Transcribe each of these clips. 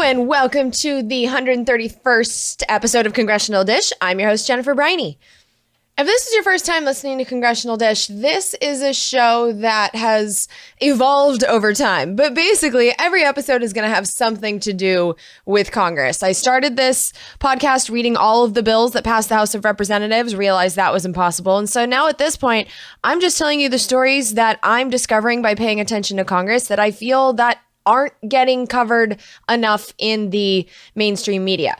and welcome to the 131st episode of Congressional Dish. I'm your host, Jennifer Briney. If this is your first time listening to Congressional Dish, this is a show that has evolved over time. But basically, every episode is going to have something to do with Congress. I started this podcast reading all of the bills that passed the House of Representatives, realized that was impossible. And so now at this point, I'm just telling you the stories that I'm discovering by paying attention to Congress that I feel that aren't getting covered enough in the mainstream media.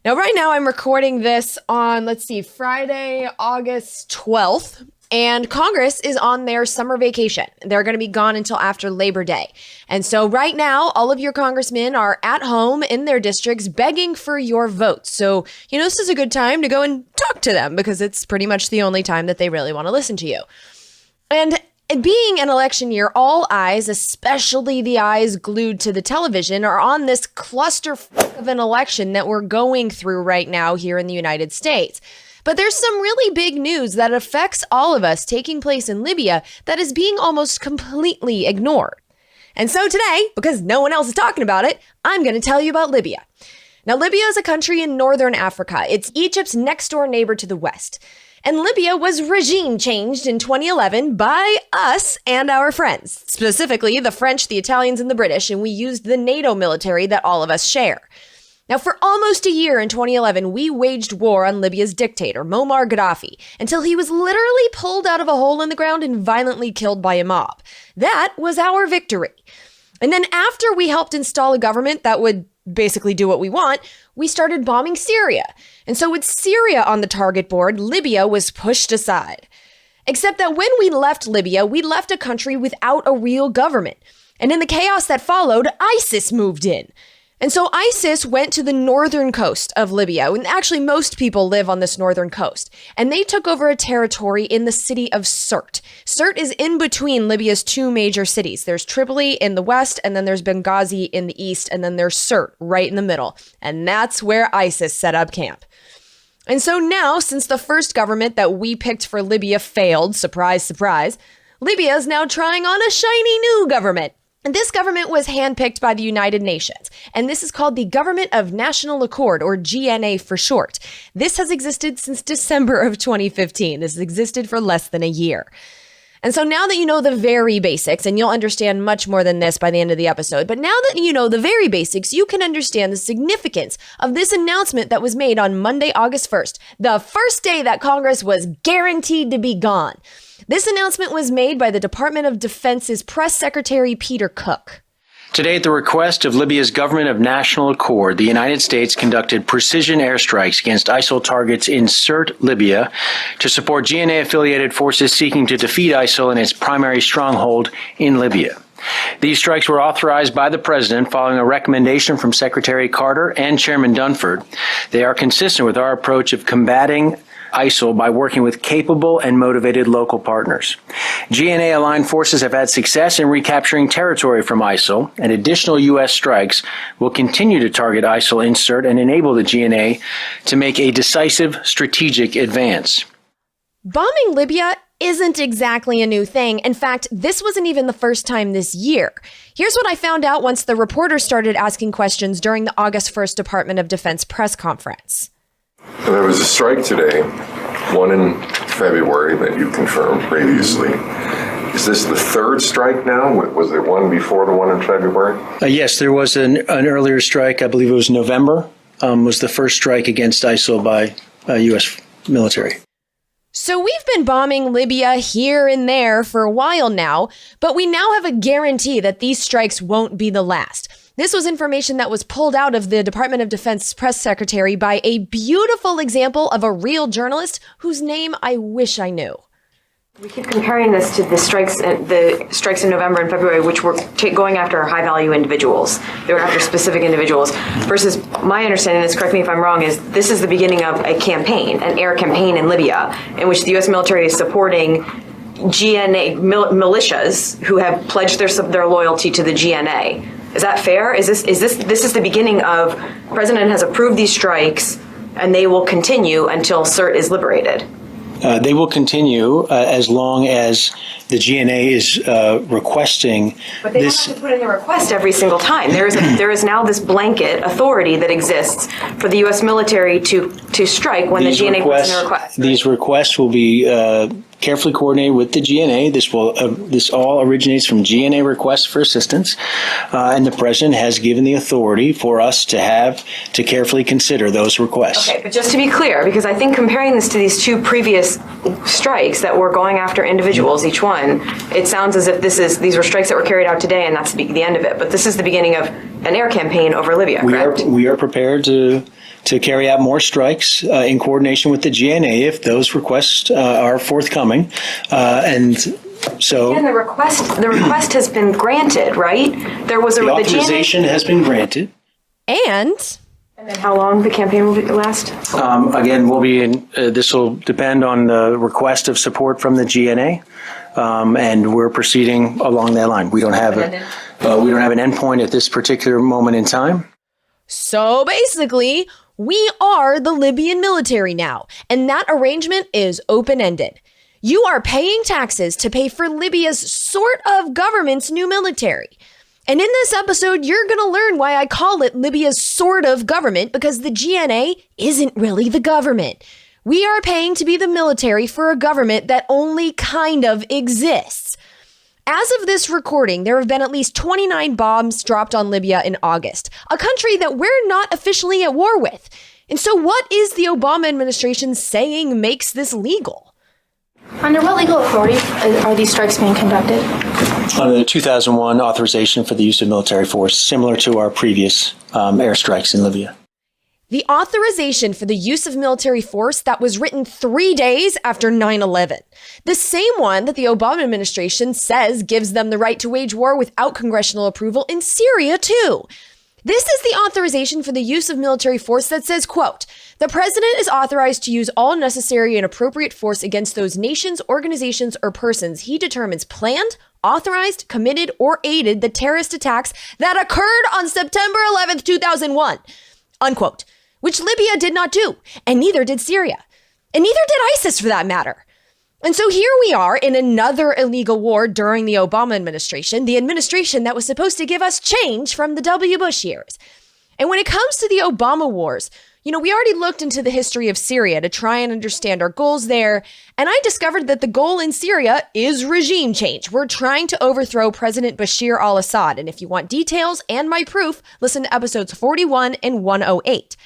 Now, right now, I'm recording this on, Friday, August 12th, and Congress is on their summer vacation. They're going to be gone until after Labor Day. And so right now, all of your congressmen are at home in their districts begging for your votes. So, this is a good time to go and talk to them because it's pretty much the only time that they really want to listen to you. And being an election year, all eyes, especially the eyes glued to the television, are on this cluster of an election that we're going through right now here in the United States. But there's some really big news that affects all of us taking place in Libya that is being almost completely ignored. And so today, because no one else is talking about it, I'm going to tell you about Libya. Now, Libya is a country in northern Africa. It's Egypt's next door neighbor to the west. And Libya was regime changed in 2011 by us and our friends, specifically the French, the Italians, and the British, and we used the NATO military that all of us share. Now, for almost a year in 2011, we waged war on Libya's dictator, Muammar Gaddafi, until he was literally pulled out of a hole in the ground and violently killed by a mob. That was our victory. And then after we helped install a government that would basically do what we want, we started bombing Syria. And so with Syria on the target board, Libya was pushed aside. Except that when we left Libya, we left a country without a real government. And in the chaos that followed, ISIS moved in. And so ISIS went to the northern coast of Libya, and actually most people live on this northern coast, and they took over a territory in the city of Cert. Cert is in between Libya's two major cities. There's Tripoli in the west, and then there's Benghazi in the east, and then there's Cert right in the middle. And that's where ISIS set up camp. And so now, since the first government that we picked for Libya failed, surprise, surprise, Libya is now trying on a shiny new government. And this government was handpicked by the United Nations, and this is called the Government of National Accord, or GNA for short. This has existed since December of 2015. This has existed for less than a year. And so now that you know the very basics, and you'll understand much more than this by the end of the episode, but now that you know the very basics, you can understand the significance of this announcement that was made on Monday, August 1st, the first day that Congress was guaranteed to be gone. This announcement was made by the Department of Defense's press secretary, Peter Cook. Today, at the request of Libya's Government of National Accord, the United States conducted precision airstrikes against ISIL targets in Cert, Libya, to support GNA-affiliated forces seeking to defeat ISIL in its primary stronghold in Libya. These strikes were authorized by the president following a recommendation from Secretary Carter and Chairman Dunford. They are consistent with our approach of combating ISIL by working with capable and motivated local partners. GNA-aligned forces have had success in recapturing territory from ISIL, and additional U.S. strikes will continue to target ISIL in Cert and enable the GNA to make a decisive strategic advance. Bombing Libya isn't exactly a new thing. In fact, this wasn't even the first time this year. Here's what I found out once the reporters started asking questions during the August 1st Department of Defense press conference. There was a strike today, one in February that you confirmed previously. Is this the third strike now? Was there one before the one in February? Yes, there was an earlier strike. I believe it was November, was the first strike against ISIL by U.S. military. So we've been bombing Libya here and there for a while now, but we now have a guarantee that these strikes won't be the last. This was information that was pulled out of the Department of Defense press secretary by a beautiful example of a real journalist whose name I wish I knew. We keep comparing this to the strikes in November and February, which were going after high-value individuals. They were after specific individuals. Versus my understanding, this, correct me if I'm wrong, is this is the beginning of a campaign, an air campaign in Libya, in which the U.S. military is supporting GNA militias who have pledged their loyalty to the GNA. Is that fair? This is the beginning of, the president has approved these strikes, and they will continue until Cert is liberated? They will continue as long as The GNA is requesting But they this. don't have to put in a request every single time. There is now this blanket authority that exists for the U.S. military to strike when the GNA puts in a request. These requests will be carefully coordinated with the GNA. This all originates from GNA requests for assistance, and the president has given the authority for us to carefully consider those requests. Okay, but just to be clear, because I think comparing this to these two previous strikes that were going after individuals, each one, it sounds as if these were strikes that were carried out today, and that's the end of it. But this is the beginning of an air campaign over Libya, correct? We are prepared to carry out more strikes in coordination with the GNA if those requests are forthcoming. And so, and the request has been granted, right? There was the authorization has been granted. And then how long the campaign will last? Again, this will depend on the request of support from the GNA, and we're proceeding along that line. We don't have an endpoint at this particular moment in time. so basically, we are the Libyan military now, and that arrangement is open-ended. You are paying taxes to pay for Libya's sort of government's new military. And in this episode, you're going to learn why I call it Libya's sort of government, because the GNA isn't really the government. We are paying to be the military for a government that only kind of exists. As of this recording, there have been at least 29 bombs dropped on Libya in August, a country that we're not officially at war with. And so what is the Obama administration saying makes this legal? Under what legal authority are these strikes being conducted? Under the 2001 authorization for the use of military force, similar to our previous airstrikes in Libya. The authorization for the use of military force that was written 3 days after 9/11. The same one that the Obama administration says gives them the right to wage war without congressional approval in Syria, too. This is the authorization for the use of military force that says, quote, "The president is authorized to use all necessary and appropriate force against those nations, organizations, or persons he determines planned, authorized, committed, or aided the terrorist attacks that occurred on September 11th, 2001, unquote, which Libya did not do, and neither did Syria, and neither did ISIS for that matter. And so here we are in another illegal war during the Obama administration, the administration that was supposed to give us change from the W. Bush years. And when it comes to the Obama wars, we already looked into the history of Syria to try and understand our goals there, and I discovered that the goal in Syria is regime change. We're trying to overthrow President Bashir al-Assad, and if you want details and my proof, listen to episodes 41 and 108.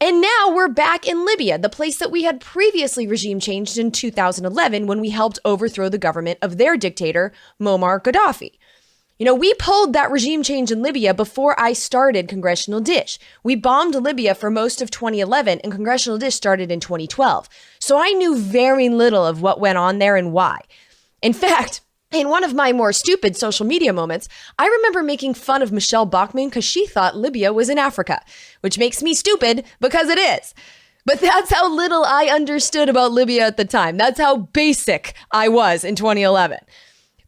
And now we're back in Libya, the place that we had previously regime changed in 2011 when we helped overthrow the government of their dictator, Muammar Gaddafi. We pulled that regime change in Libya before I started Congressional Dish. We bombed Libya for most of 2011, and Congressional Dish started in 2012. So I knew very little of what went on there and why. In fact, in one of my more stupid social media moments, I remember making fun of Michelle Bachmann because she thought Libya was in Africa, which makes me stupid because it is. But that's how little I understood about Libya at the time. That's how basic I was in 2011.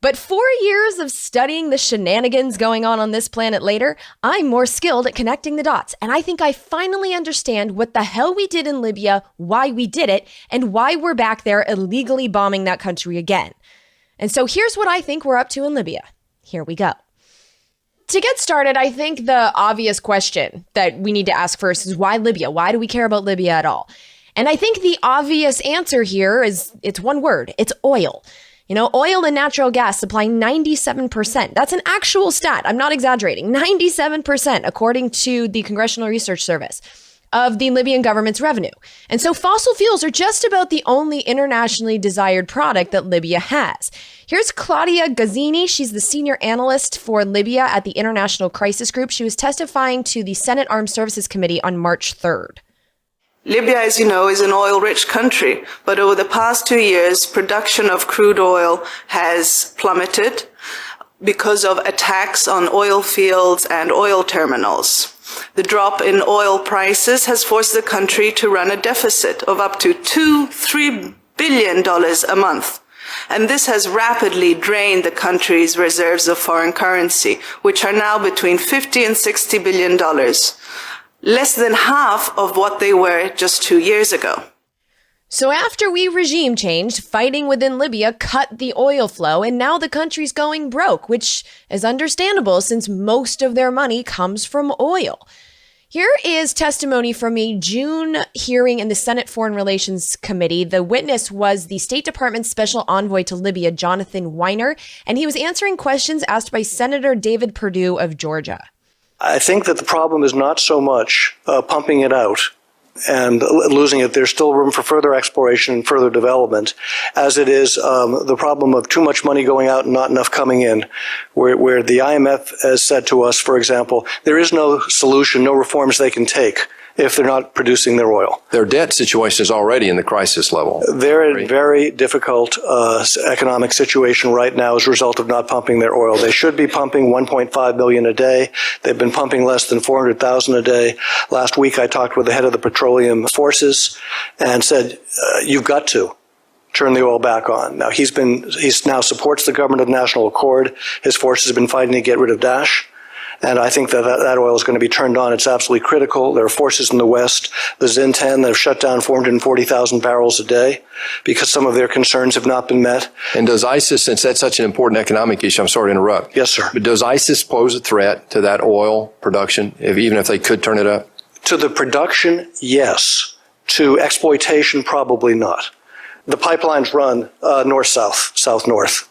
But 4 years of studying the shenanigans going on this planet later, I'm more skilled at connecting the dots. And I think I finally understand what the hell we did in Libya, why we did it, and why we're back there illegally bombing that country again. And so here's what I think we're up to in Libya. Here we go. To get started, I think the obvious question that we need to ask first is why Libya? Why do we care about Libya at all? And I think the obvious answer here it's one word. It's oil. Oil and natural gas supply 97%. That's an actual stat. I'm not exaggerating. 97%, according to the Congressional Research Service, of the Libyan government's revenue. And so fossil fuels are just about the only internationally desired product that Libya has. Here's Claudia Gazzini. She's the senior analyst for Libya at the International Crisis Group. She was testifying to the Senate Armed Services Committee on March 3rd. Libya, as you know, is an oil-rich country, but over the past 2 years, production of crude oil has plummeted because of attacks on oil fields and oil terminals. The drop in oil prices has forced the country to run a deficit of up to $3 billion a month. And this has rapidly drained the country's reserves of foreign currency, which are now between $50 and $60 billion, less than half of what they were just 2 years ago. So after we regime changed, fighting within Libya cut the oil flow, and now the country's going broke, which is understandable since most of their money comes from oil. Here is testimony from a June hearing in the Senate Foreign Relations Committee. The witness was the State Department's Special Envoy to Libya, Jonathan Weiner, and he was answering questions asked by Senator David Perdue of Georgia. I think that the problem is not so much pumping it out and losing it. There's still room for further exploration and further development, as it is the problem of too much money going out and not enough coming in, where the IMF has said to us, for example, there is no solution, no reforms they can take if they're not producing their oil. Their debt situation is already in the crisis level. They're in a very difficult economic situation right now as a result of not pumping their oil. They should be pumping 1.5 million a day. They've been pumping less than 400,000 a day. Last week I talked with the head of the petroleum forces and said, you've got to turn the oil back on. Now he's now supports the government of national accord. His forces have been fighting to get rid of Daesh. And I think that oil is going to be turned on. It's absolutely critical. There are forces in the West, the Zintan, that have shut down 440,000 barrels a day because some of their concerns have not been met. And does ISIS, since that's such an important economic issue, I'm sorry to interrupt. Yes, sir. But does ISIS pose a threat to that oil production, even if they could turn it up? To the production, yes. To exploitation, probably not. The pipelines run north-south, south-north.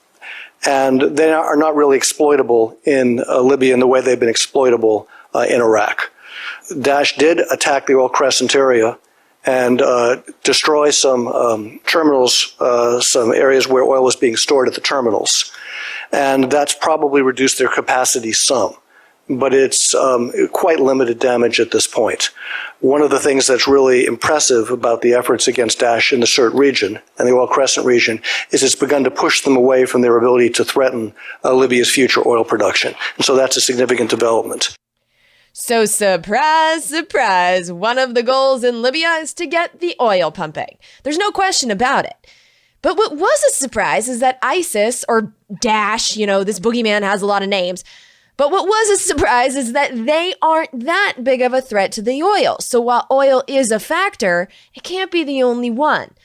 And they are not really exploitable in Libya in the way they've been exploitable in Iraq. Daesh did attack the oil crescent area and destroy some terminals, some areas where oil was being stored at the terminals. And that's probably reduced their capacity some. But it's quite limited damage at this point. One of the things that's really impressive about the efforts against Daesh in the Cert region and the Oil Crescent region is it's begun to push them away from their ability to threaten Libya's future oil production. And so that's a significant development. So surprise, surprise, one of the goals in Libya is to get the oil pumping. There's no question about it. But what was a surprise is that ISIS, or Daesh, this boogeyman has a lot of names, but what was a surprise is that they aren't that big of a threat to the oil. So while oil is a factor, it can't be the only one.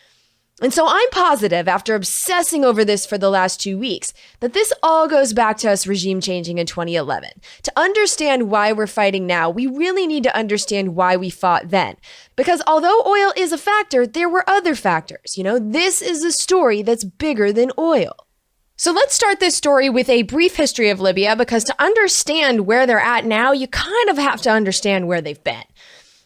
And so I'm positive, after obsessing over this for the last 2 weeks, that this all goes back to us regime changing in 2011. To understand why we're fighting now, we really need to understand why we fought then. Because although oil is a factor, there were other factors. This is a story that's bigger than oil. So let's start this story with a brief history of Libya, because to understand where they're at now, you kind of have to understand where they've been.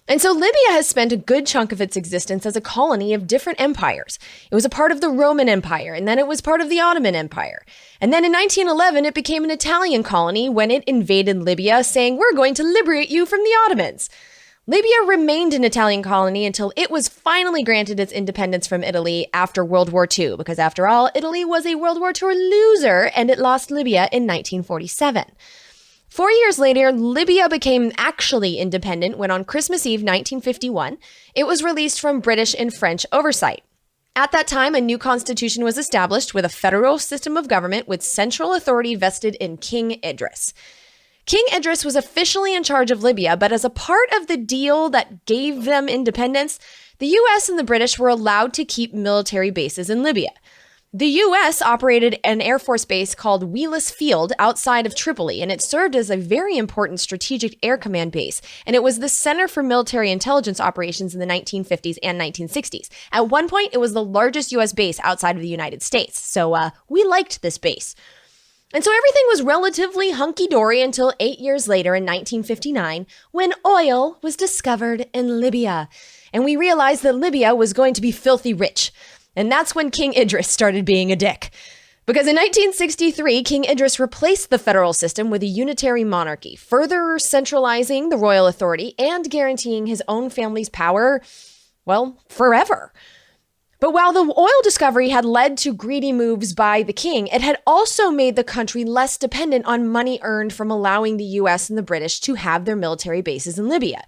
And so Libya has spent a good chunk of its existence as a colony of different empires. It was a part of the Roman Empire, and then it was part of the Ottoman Empire. And then in 1911, it became an Italian colony when it invaded Libya, saying, "We're going to liberate you from the Ottomans." Libya remained an Italian colony until it was finally granted its independence from Italy after World War II, because after all, Italy was a World War II loser and it lost Libya in 1947. 4 years later, Libya became actually independent when on Christmas Eve 1951, it was released from British and French oversight. At that time, a new constitution was established with a federal system of government with central authority vested in King Idris. King Idris was officially in charge of Libya, but as a part of the deal that gave them independence, the US and the British were allowed to keep military bases in Libya. The US operated an Air Force base called Wheelus Field outside of Tripoli, and it served as a very important strategic air command base, and it was the center for military intelligence operations in the 1950s and 1960s. At one point, it was the largest US base outside of the United States, so we liked this base. And so everything was relatively hunky-dory until 8 years later in 1959, when oil was discovered in Libya. And we realized that Libya was going to be filthy rich. And that's when King Idris started being a dick. Because in 1963, King Idris replaced the federal system with a unitary monarchy, further centralizing the royal authority and guaranteeing his own family's power, well, forever. But while the oil discovery had led to greedy moves by the king, it had also made the country less dependent on money earned from allowing the US and the British to have their military bases in Libya.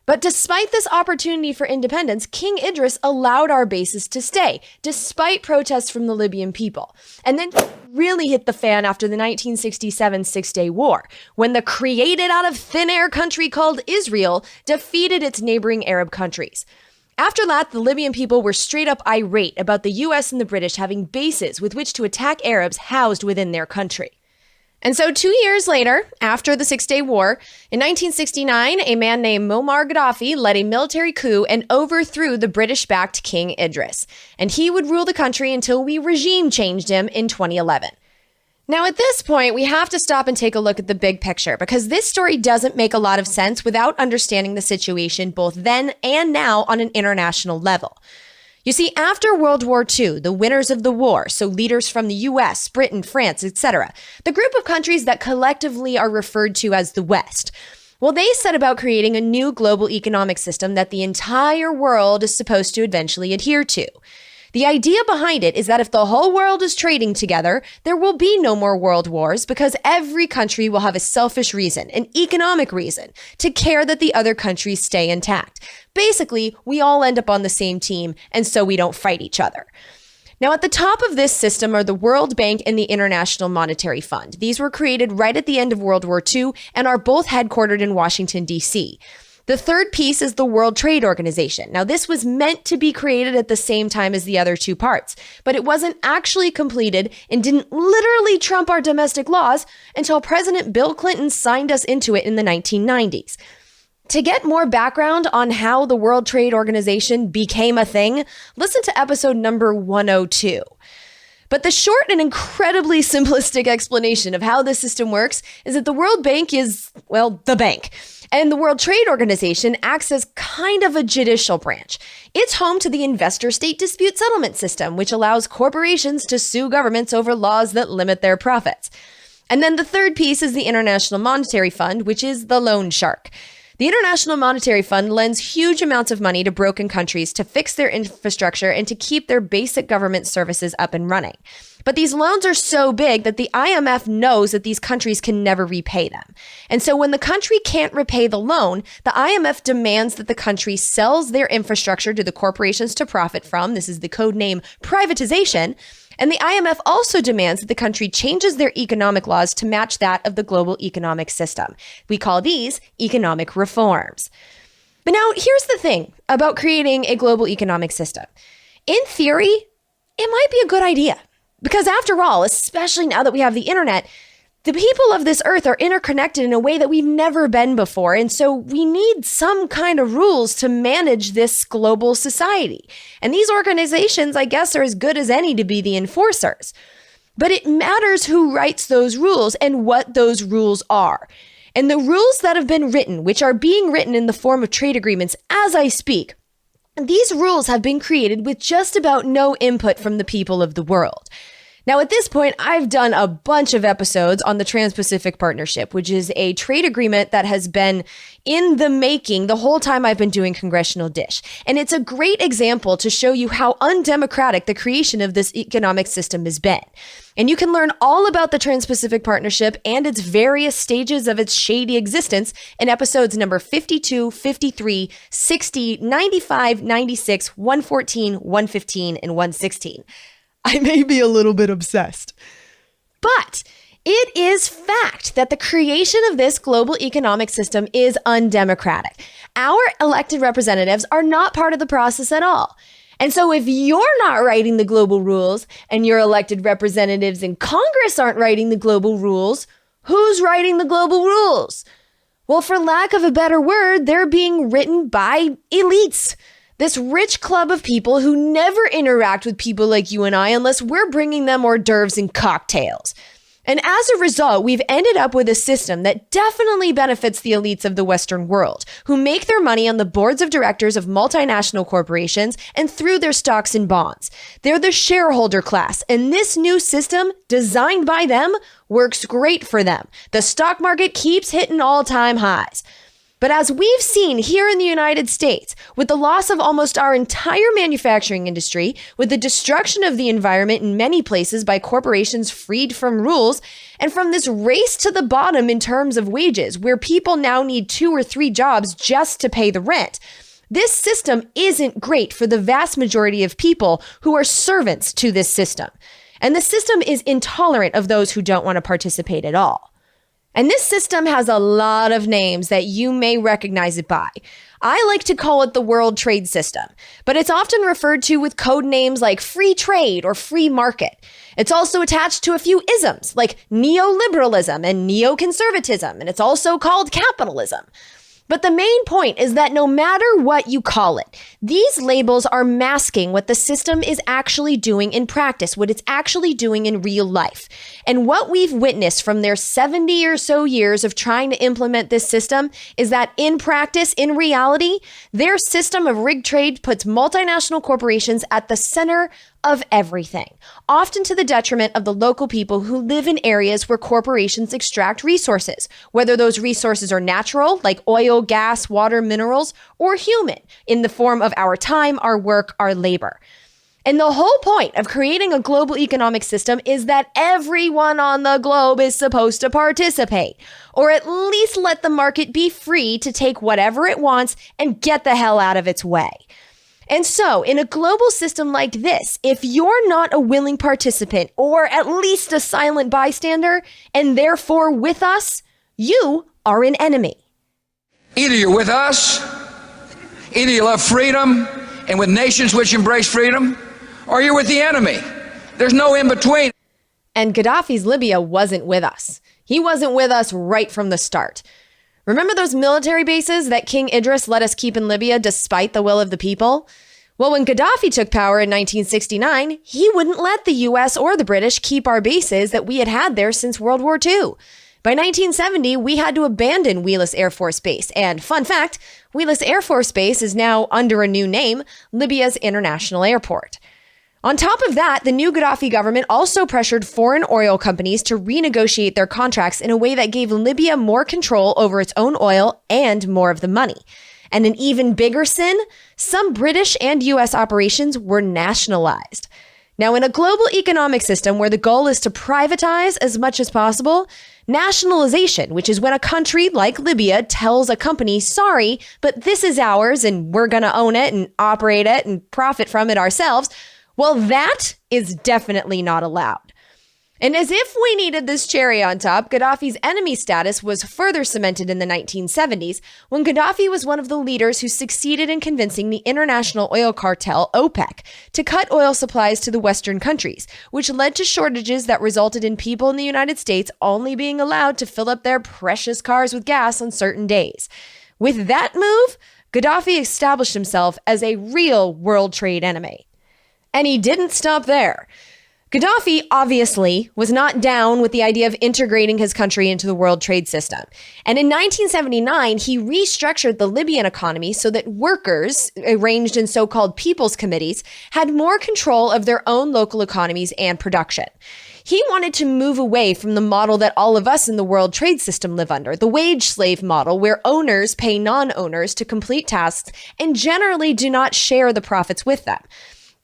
But despite this opportunity for independence, King Idris allowed our bases to stay, despite protests from the Libyan people. And then really hit the fan after the 1967 Six-Day War, when the created out of thin air country called Israel defeated its neighboring Arab countries. After that, the Libyan people were straight up irate about the US and the British having bases with which to attack Arabs housed within their country. And so 2 years later, after the Six-Day War, in 1969, a man named Muammar Gaddafi led a military coup and overthrew the British-backed King Idris. And he would rule the country until we regime changed him in 2011. Now, at this point, we have to stop and take a look at the big picture because this story doesn't make a lot of sense without understanding the situation both then and now on an international level. You see, after World War II, the winners of the war, so leaders from the US, Britain, France, etc., the group of countries that collectively are referred to as the West, well, they set about creating a new global economic system that the entire world is supposed to eventually adhere to. The idea behind it is that if the whole world is trading together, there will be no more world wars because every country will have a selfish reason, an economic reason, to care that the other countries stay intact. Basically, we all end up on the same team, and so we don't fight each other. Now, at the top of this system are the World Bank and the International Monetary Fund. These were created right at the end of World War II and are both headquartered in Washington, D.C. The third piece is the World Trade Organization. Now, this was meant to be created at the same time as the other two parts, but it wasn't actually completed and didn't literally trump our domestic laws until President Bill Clinton signed us into it in the 1990s. To get more background on how the World Trade Organization became a thing, listen to episode number 102. But the short and incredibly simplistic explanation of how this system works is that the World Bank is, well, the bank. And the World Trade Organization acts as kind of a judicial branch. It's home to the Investor State Dispute Settlement System, which allows corporations to sue governments over laws that limit their profits. And then the third piece is the International Monetary Fund, which is the loan shark. The International Monetary Fund lends huge amounts of money to broken countries to fix their infrastructure and to keep their basic government services up and running. But these loans are so big that the IMF knows that these countries can never repay them. And so when the country can't repay the loan, the IMF demands that the country sells their infrastructure to the corporations to profit from. This is the code name privatization. And the IMF also demands that the country changes their economic laws to match that of the global economic system. We call these economic reforms. But now here's the thing about creating a global economic system. In theory, it might be a good idea. Because after all, especially now that we have the internet, the people of this earth are interconnected in a way that we've never been before. And so we need some kind of rules to manage this global society. And these organizations, I guess, are as good as any to be the enforcers. But it matters who writes those rules and what those rules are. And the rules that have been written, which are being written in the form of trade agreements as I speak, these rules have been created with just about no input from the people of the world. Now, at this point, I've done a bunch of episodes on the Trans-Pacific Partnership, which is a trade agreement that has been in the making the whole time I've been doing Congressional Dish. And it's a great example to show you how undemocratic the creation of this economic system has been. And you can learn all about the Trans-Pacific Partnership and its various stages of its shady existence in episodes number 52, 53, 60, 95, 96, 114, 115, and 116. I may be a little bit obsessed. But it is fact that the creation of this global economic system is undemocratic. Our elected representatives are not part of the process at all. And so if you're not writing the global rules and your elected representatives in Congress aren't writing the global rules, who's writing the global rules? Well, for lack of a better word, they're being written by elites. This rich club of people who never interact with people like you and I unless we're bringing them hors d'oeuvres and cocktails. And as a result, we've ended up with a system that definitely benefits the elites of the Western world, who make their money on the boards of directors of multinational corporations and through their stocks and bonds. They're the shareholder class, and this new system, designed by them, works great for them. The stock market keeps hitting all-time highs. But as we've seen here in the United States, with the loss of almost our entire manufacturing industry, with the destruction of the environment in many places by corporations freed from rules, and from this race to the bottom in terms of wages, where people now need 2 or 3 jobs just to pay the rent, this system isn't great for the vast majority of people who are servants to this system. And the system is intolerant of those who don't want to participate at all. And this system has a lot of names that you may recognize it by. I like to call it the World Trade System, but it's often referred to with code names like free trade or free market. It's also attached to a few isms like neoliberalism and neoconservatism, and it's also called capitalism. But the main point is that no matter what you call it, these labels are masking what the system is actually doing in practice, what it's actually doing in real life. And what we've witnessed from their 70 or so years of trying to implement this system is that in practice, in reality, their system of rigged trade puts multinational corporations at the center of everything, often to the detriment of the local people who live in areas where corporations extract resources, whether those resources are natural, like oil, gas, water, minerals, or human, in the form of our time, our work, our labor. And the whole point of creating a global economic system is that everyone on the globe is supposed to participate, or at least let the market be free to take whatever it wants and get the hell out of its way. And so, in a global system like this, if you're not a willing participant or at least a silent bystander, and therefore with us, you are an enemy. Either you're with us, either you love freedom and with nations which embrace freedom, or you're with the enemy. There's no in between. And Gaddafi's Libya wasn't with us. He wasn't with us right from the start. Remember those military bases that King Idris let us keep in Libya despite the will of the people? Well, when Gaddafi took power in 1969, he wouldn't let the US or the British keep our bases that we had had there since World War II. By 1970, we had to abandon Wheelus Air Force Base. And fun fact, Wheelus Air Force Base is now under a new name, Libya's International Airport. On top of that, the new Gaddafi government also pressured foreign oil companies to renegotiate their contracts in a way that gave Libya more control over its own oil and more of the money. And an even bigger sin, some British and US operations were nationalized. Now, in a global economic system where the goal is to privatize as much as possible, nationalization, which is when a country like Libya tells a company, sorry, but this is ours and we're going to own it and operate it and profit from it ourselves, well, that is definitely not allowed. And as if we needed this cherry on top, Gaddafi's enemy status was further cemented in the 1970s when Gaddafi was one of the leaders who succeeded in convincing the international oil cartel, OPEC, to cut oil supplies to the Western countries, which led to shortages that resulted in people in the United States only being allowed to fill up their precious cars with gas on certain days. With that move, Gaddafi established himself as a real world trade enemy. And he didn't stop there. Gaddafi, obviously, was not down with the idea of integrating his country into the world trade system. And in 1979, he restructured the Libyan economy so that workers, arranged in so-called people's committees, had more control of their own local economies and production. He wanted to move away from the model that all of us in the world trade system live under, the wage slave model, where owners pay non-owners to complete tasks and generally do not share the profits with them.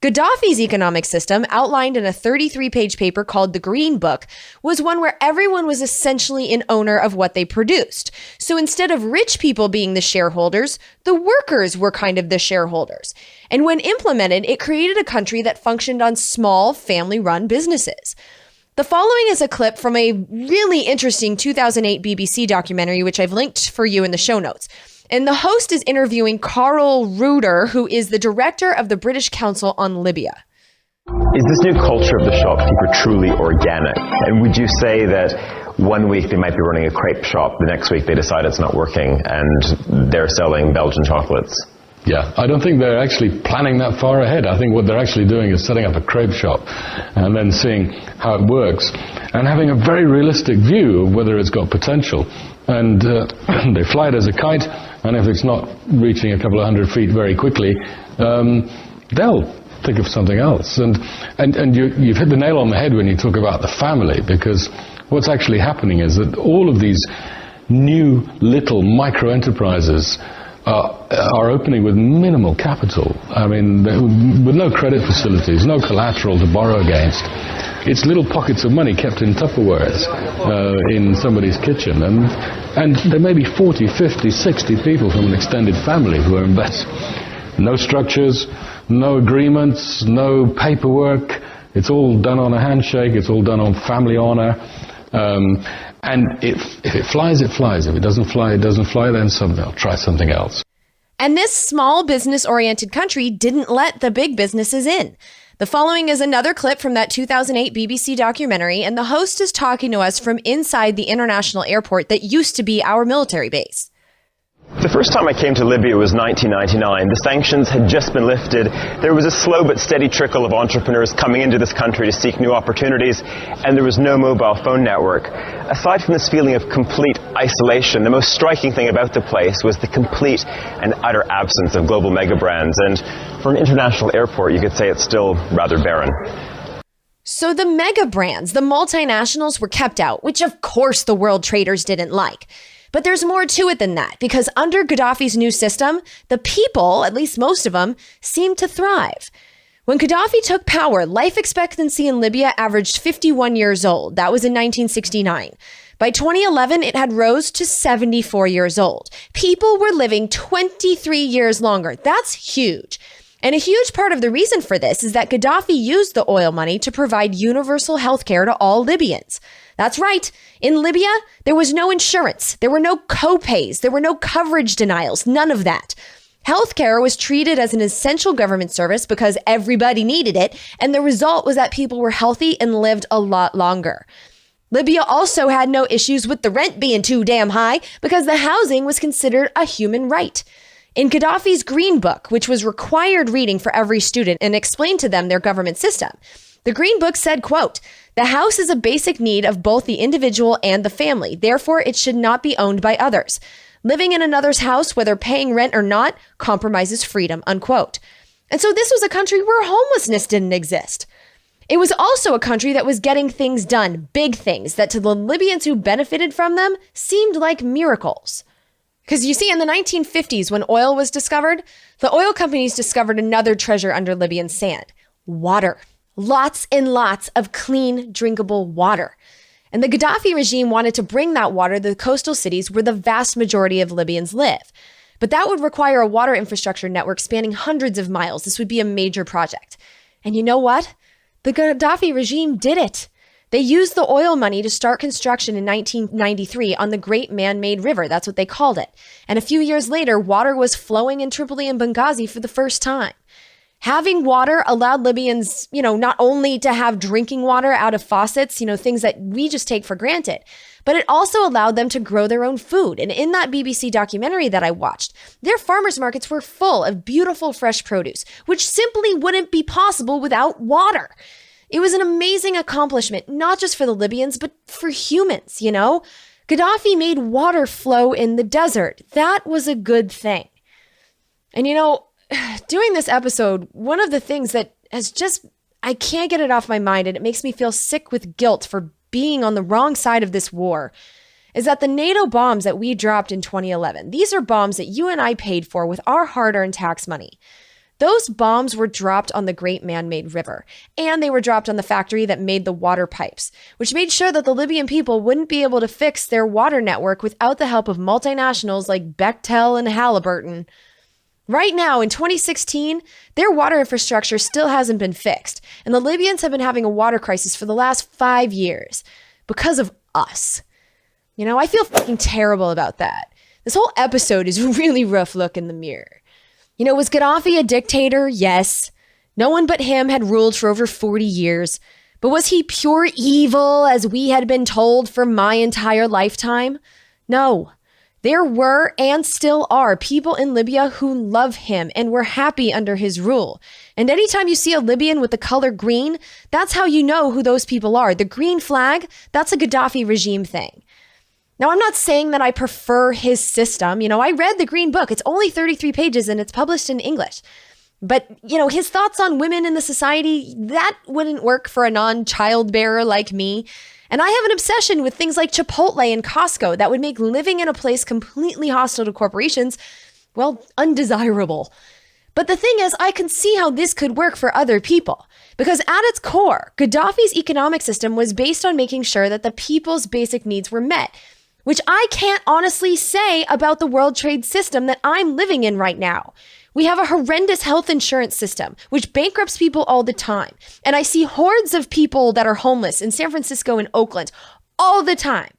Gaddafi's economic system, outlined in a 33-page paper called the Green Book, was one where everyone was essentially an owner of what they produced. So instead of rich people being the shareholders, the workers were kind of the shareholders. And when implemented, it created a country that functioned on small, family-run businesses. The following is a clip from a really interesting 2008 BBC documentary, which I've linked for you in the show notes. And the host is interviewing Carl Reuter, who is the director of the British Council on Libya. Is this new culture of the shopkeeper truly organic? And would you say that one week they might be running a crepe shop, the next week they decide it's not working and they're selling Belgian chocolates? Yeah, I don't think they're actually planning that far ahead. I think what they're actually doing is setting up a crepe shop and then seeing how it works and having a very realistic view of whether it's got potential. And they fly it as a kite, and if it's not reaching a couple of 100 feet very quickly, they'll think of something else. And you've hit the nail on the head when you talk about the family, because what's actually happening is that all of these new little micro-enterprises are opening with minimal capital. I mean, with no credit facilities, no collateral to borrow against. It's little pockets of money kept in Tupperwares in somebody's kitchen. And there may be 40, 50, 60 people from an extended family who are invested. No structures, no agreements, no paperwork. It's all done on a handshake. It's all done on family honor. And if it flies, it flies. If it doesn't fly, then they'll try something else. And this small business-oriented country didn't let the big businesses in. The following is another clip from that 2008 BBC documentary, and the host is talking to us from inside the international airport that used to be our military base. The first time I came to Libya was 1999. The sanctions had just been lifted. There was a slow but steady trickle of entrepreneurs coming into this country to seek new opportunities, and there was no mobile phone network. Aside from this feeling of complete isolation, the most striking thing about the place was the complete and utter absence of global mega brands. And for an international airport, you could say it's still rather barren. So the mega brands, the multinationals, were kept out, which of course the world traders didn't like. But there's more to it than that, because under Gaddafi's new system, the people, at least most of them, seemed to thrive. When Gaddafi took power, life expectancy in Libya averaged 51 years old. That was in 1969. By 2011, it had rose to 74 years old. People were living 23 years longer. That's huge. And a huge part of the reason for this is that Gaddafi used the oil money to provide universal health care to all Libyans. That's right. In Libya, there was no insurance. There were no co-pays. There were no coverage denials. None of that. Healthcare was treated as an essential government service because everybody needed it. And the result was that people were healthy and lived a lot longer. Libya also had no issues with the rent being too damn high because the housing was considered a human right. In Gaddafi's Green Book, which was required reading for every student and explained to them their government system, the Green Book said, quote, "The house is a basic need of both the individual and the family. Therefore, it should not be owned by others. Living in another's house, whether paying rent or not, compromises freedom," unquote. And so this was a country where homelessness didn't exist. It was also a country that was getting things done, big things, that to the Libyans who benefited from them seemed like miracles. Because you see, in the 1950s, when oil was discovered, the oil companies discovered another treasure under Libyan sand: water. Lots and lots of clean, drinkable water. And the Gaddafi regime wanted to bring that water to the coastal cities where the vast majority of Libyans live. But that would require a water infrastructure network spanning hundreds of miles. This would be a major project. And you know what? The Gaddafi regime did it. They used the oil money to start construction in 1993 on the Great Man-Made River. That's what they called it. And a few years later, water was flowing in Tripoli and Benghazi for the first time. Having water allowed Libyans, not only to have drinking water out of faucets, things that we just take for granted, but it also allowed them to grow their own food. And in that BBC documentary that I watched, their farmers markets were full of beautiful fresh produce, which simply wouldn't be possible without water. It was an amazing accomplishment, not just for the Libyans, but for humans, Gaddafi made water flow in the desert. That was a good thing. And doing this episode, one of the things that I can't get it off my mind, and it makes me feel sick with guilt for being on the wrong side of this war, is that the NATO bombs that we dropped in 2011, these are bombs that you and I paid for with our hard-earned tax money. Those bombs were dropped on the Great Man-Made River, and they were dropped on the factory that made the water pipes, which made sure that the Libyan people wouldn't be able to fix their water network without the help of multinationals like Bechtel and Halliburton. Right now, in 2016, their water infrastructure still hasn't been fixed, and the Libyans have been having a water crisis for the last 5 years because of us. I feel fucking terrible about that. This whole episode is a really rough look in the mirror. Was Gaddafi a dictator? Yes. No one but him had ruled for over 40 years. But was he pure evil as we had been told for my entire lifetime? No. There were and still are people in Libya who love him and were happy under his rule. And anytime you see a Libyan with the color green, that's how you know who those people are. The green flag, that's a Gaddafi regime thing. Now, I'm not saying that I prefer his system. I read the Green Book. It's only 33 pages and it's published in English. But, his thoughts on women in the society, that wouldn't work for a non-child bearer like me. And I have an obsession with things like Chipotle and Costco that would make living in a place completely hostile to corporations, undesirable. But the thing is, I can see how this could work for other people. Because at its core, Gaddafi's economic system was based on making sure that the people's basic needs were met, which I can't honestly say about the world trade system that I'm living in right now. We have a horrendous health insurance system, which bankrupts people all the time. And I see hordes of people that are homeless in San Francisco and Oakland all the time.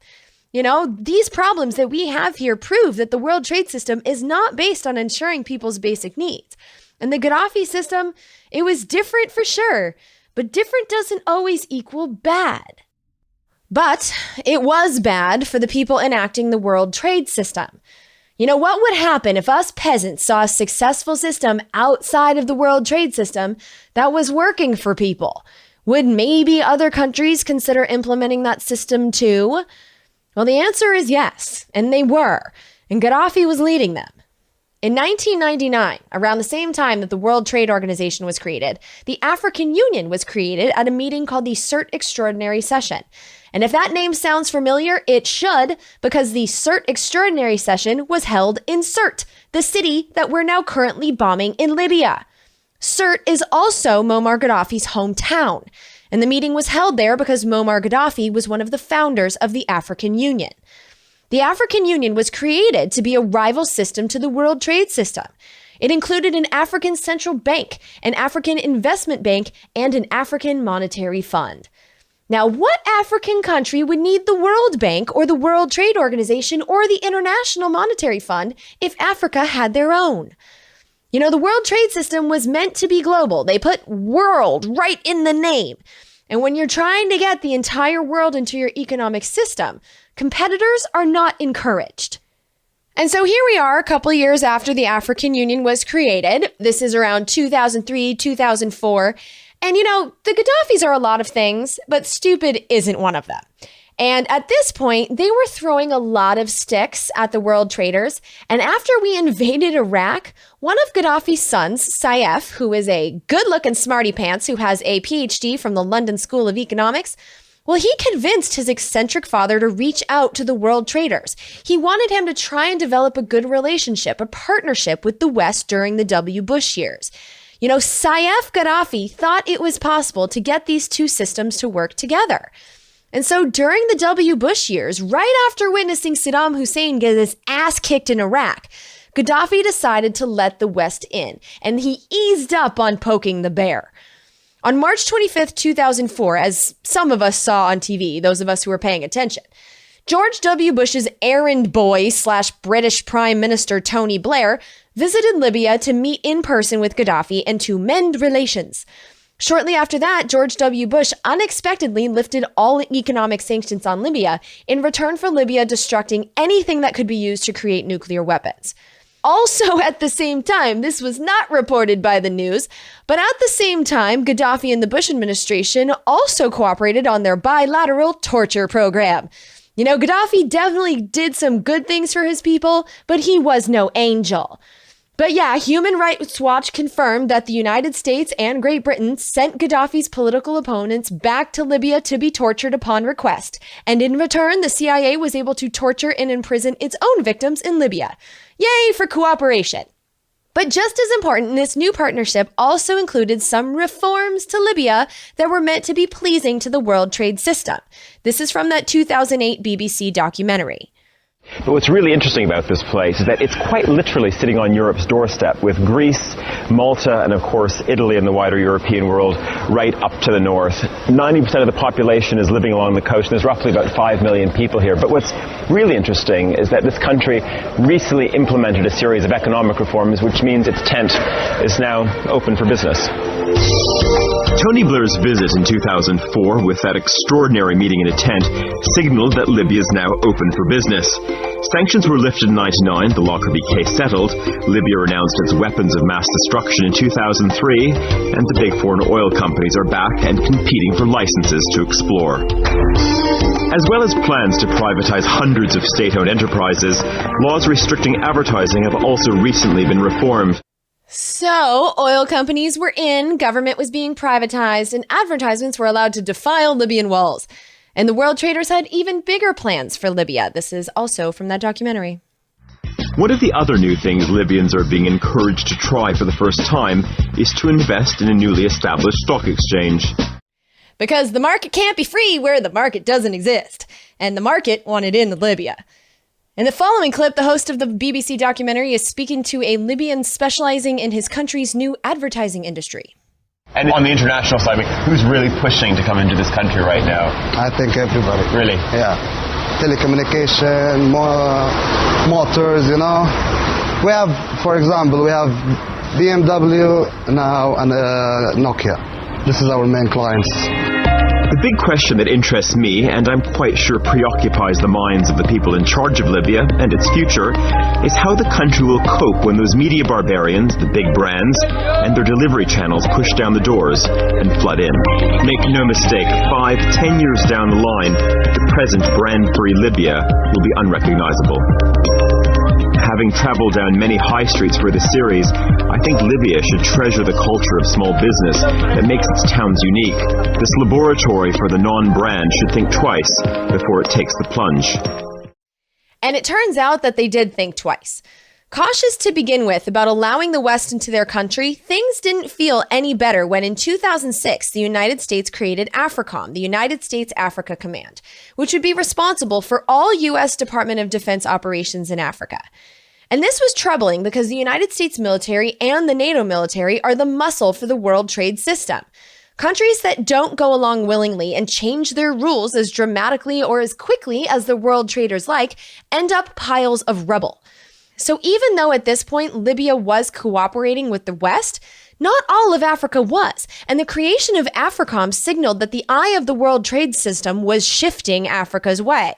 You know, these problems that we have here prove that the world trade system is not based on ensuring people's basic needs. And the Gaddafi system, it was different for sure, but different doesn't always equal bad. But it was bad for the people enacting the world trade system. You know, what would happen if us peasants saw a successful system outside of the world trade system that was working for people? Would maybe other countries consider implementing that system too? Well, the answer is yes, and they were, and Gaddafi was leading them. In 1999, around the same time that the World Trade Organization was created, the African Union was created at a meeting called the Cert Extraordinary Session. And if that name sounds familiar, it should, because the Cert Extraordinary Session was held in Cert, the city that we're now currently bombing in Libya. Cert is also Muammar Gaddafi's hometown, and the meeting was held there because Muammar Gaddafi was one of the founders of the African Union. The African Union was created to be a rival system to the world trade system. It included an African central bank, an African investment bank, and an African monetary fund. Now, what African country would need the World Bank or the World Trade Organization or the International Monetary Fund if Africa had their own? You know, the world trade system was meant to be global. They put world right in the name. And when you're trying to get the entire world into your economic system, competitors are not encouraged. And so here we are a couple years after the African Union was created. This is around 2003, 2004. And you know, the Gaddafis are a lot of things, but stupid isn't one of them. And at this point, they were throwing a lot of sticks at the world traders. And after we invaded Iraq, one of Gaddafi's sons, Saif, who is a good-looking smarty pants who has a PhD from the London School of Economics, well, he convinced his eccentric father to reach out to the world traders. He wanted him to try and develop a good relationship, a partnership with the West during the W. Bush years. You know, Saif Gaddafi thought it was possible to get these two systems to work together. And so during the W. Bush years, right after witnessing Saddam Hussein get his ass kicked in Iraq, Gaddafi decided to let the West in, and he eased up on poking the bear. On March 25th, 2004, as some of us saw on TV, those of us who were paying attention, George W. Bush's errand boy / British Prime Minister Tony Blair visited Libya to meet in person with Gaddafi and to mend relations. Shortly after that, George W. Bush unexpectedly lifted all economic sanctions on Libya in return for Libya destructing anything that could be used to create nuclear weapons. Also at the same time, this was not reported by the news, but at the same time, Gaddafi and the Bush administration also cooperated on their bilateral torture program. You know, Gaddafi definitely did some good things for his people, but he was no angel. But yeah, Human Rights Watch confirmed that the United States and Great Britain sent Gaddafi's political opponents back to Libya to be tortured upon request. And in return, the CIA was able to torture and imprison its own victims in Libya. Yay for cooperation. But just as important, this new partnership also included some reforms to Libya that were meant to be pleasing to the world trade system. This is from that 2008 BBC documentary. But what's really interesting about this place is that it's quite literally sitting on Europe's doorstep, with Greece, Malta, and of course Italy and the wider European world right up to the north. 90% of the population is living along the coast, and there's roughly about 5 million people here. But what's really interesting is that this country recently implemented a series of economic reforms, which means its tent is now open for business. Tony Blair's visit in 2004 with that extraordinary meeting in a tent signaled that Libya is now open for business. Sanctions were lifted in 1999, the Lockerbie case settled. Libya renounced its weapons of mass destruction in 2003, and the big foreign oil companies are back and competing for licenses to explore. As well as plans to privatize hundreds of state-owned enterprises, laws restricting advertising have also recently been reformed. So, oil companies were in, government was being privatized, and advertisements were allowed to defile Libyan walls. And the world traders had even bigger plans for Libya. This is also from that documentary. One of the other new things Libyans are being encouraged to try for the first time is to invest in a newly established stock exchange. Because the market can't be free where the market doesn't exist. And the market wanted in Libya. In the following clip, the host of the BBC documentary is speaking to a Libyan specializing in his country's new advertising industry. And on the international side, who's really pushing to come into this country right now? I think everybody. Really? Yeah. telecommunication, motors, you know. We have, for example, we have BMW now and Nokia. This is our main clients. The big question that interests me, and I'm quite sure preoccupies the minds of the people in charge of Libya and its future, is how the country will cope when those media barbarians, the big brands, and their delivery channels push down the doors and flood in. Make no mistake, 5-10 years down the line, the present brand-free Libya will be unrecognizable. Having traveled down many high streets for this series, I think Libya should treasure the culture of small business that makes its towns unique. This laboratory for the non-brand should think twice before it takes the plunge. And it turns out that they did think twice. Cautious to begin with about allowing the West into their country, things didn't feel any better when in 2006, the United States created AFRICOM, the United States Africa Command, which would be responsible for all U.S. Department of Defense operations in Africa. And this was troubling because the United States military and the NATO military are the muscle for the world trade system. Countries that don't go along willingly and change their rules as dramatically or as quickly as the world traders like end up piles of rubble. So even though at this point Libya was cooperating with the West, not all of Africa was, and the creation of AFRICOM signaled that the eye of the world trade system was shifting Africa's way.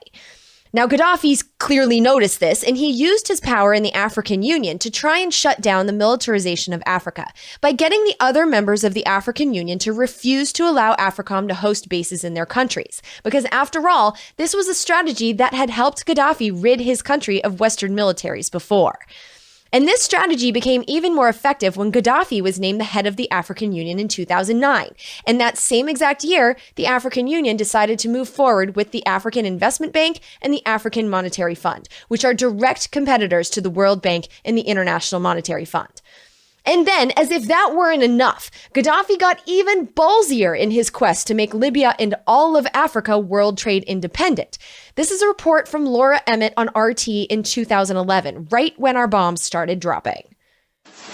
Now, Gaddafi's clearly noticed this, and he used his power in the African Union to try and shut down the militarization of Africa by getting the other members of the African Union to refuse to allow AFRICOM to host bases in their countries. Because after all, this was a strategy that had helped Gaddafi rid his country of Western militaries before. And this strategy became even more effective when Gaddafi was named the head of the African Union in 2009. And that same exact year, the African Union decided to move forward with the African Investment Bank and the African Monetary Fund, which are direct competitors to the World Bank and the International Monetary Fund. And then, as if that weren't enough, Gaddafi got even ballsier in his quest to make Libya and all of Africa world trade independent. This is a report from Laura Emmett on RT in 2011, right when our bombs started dropping.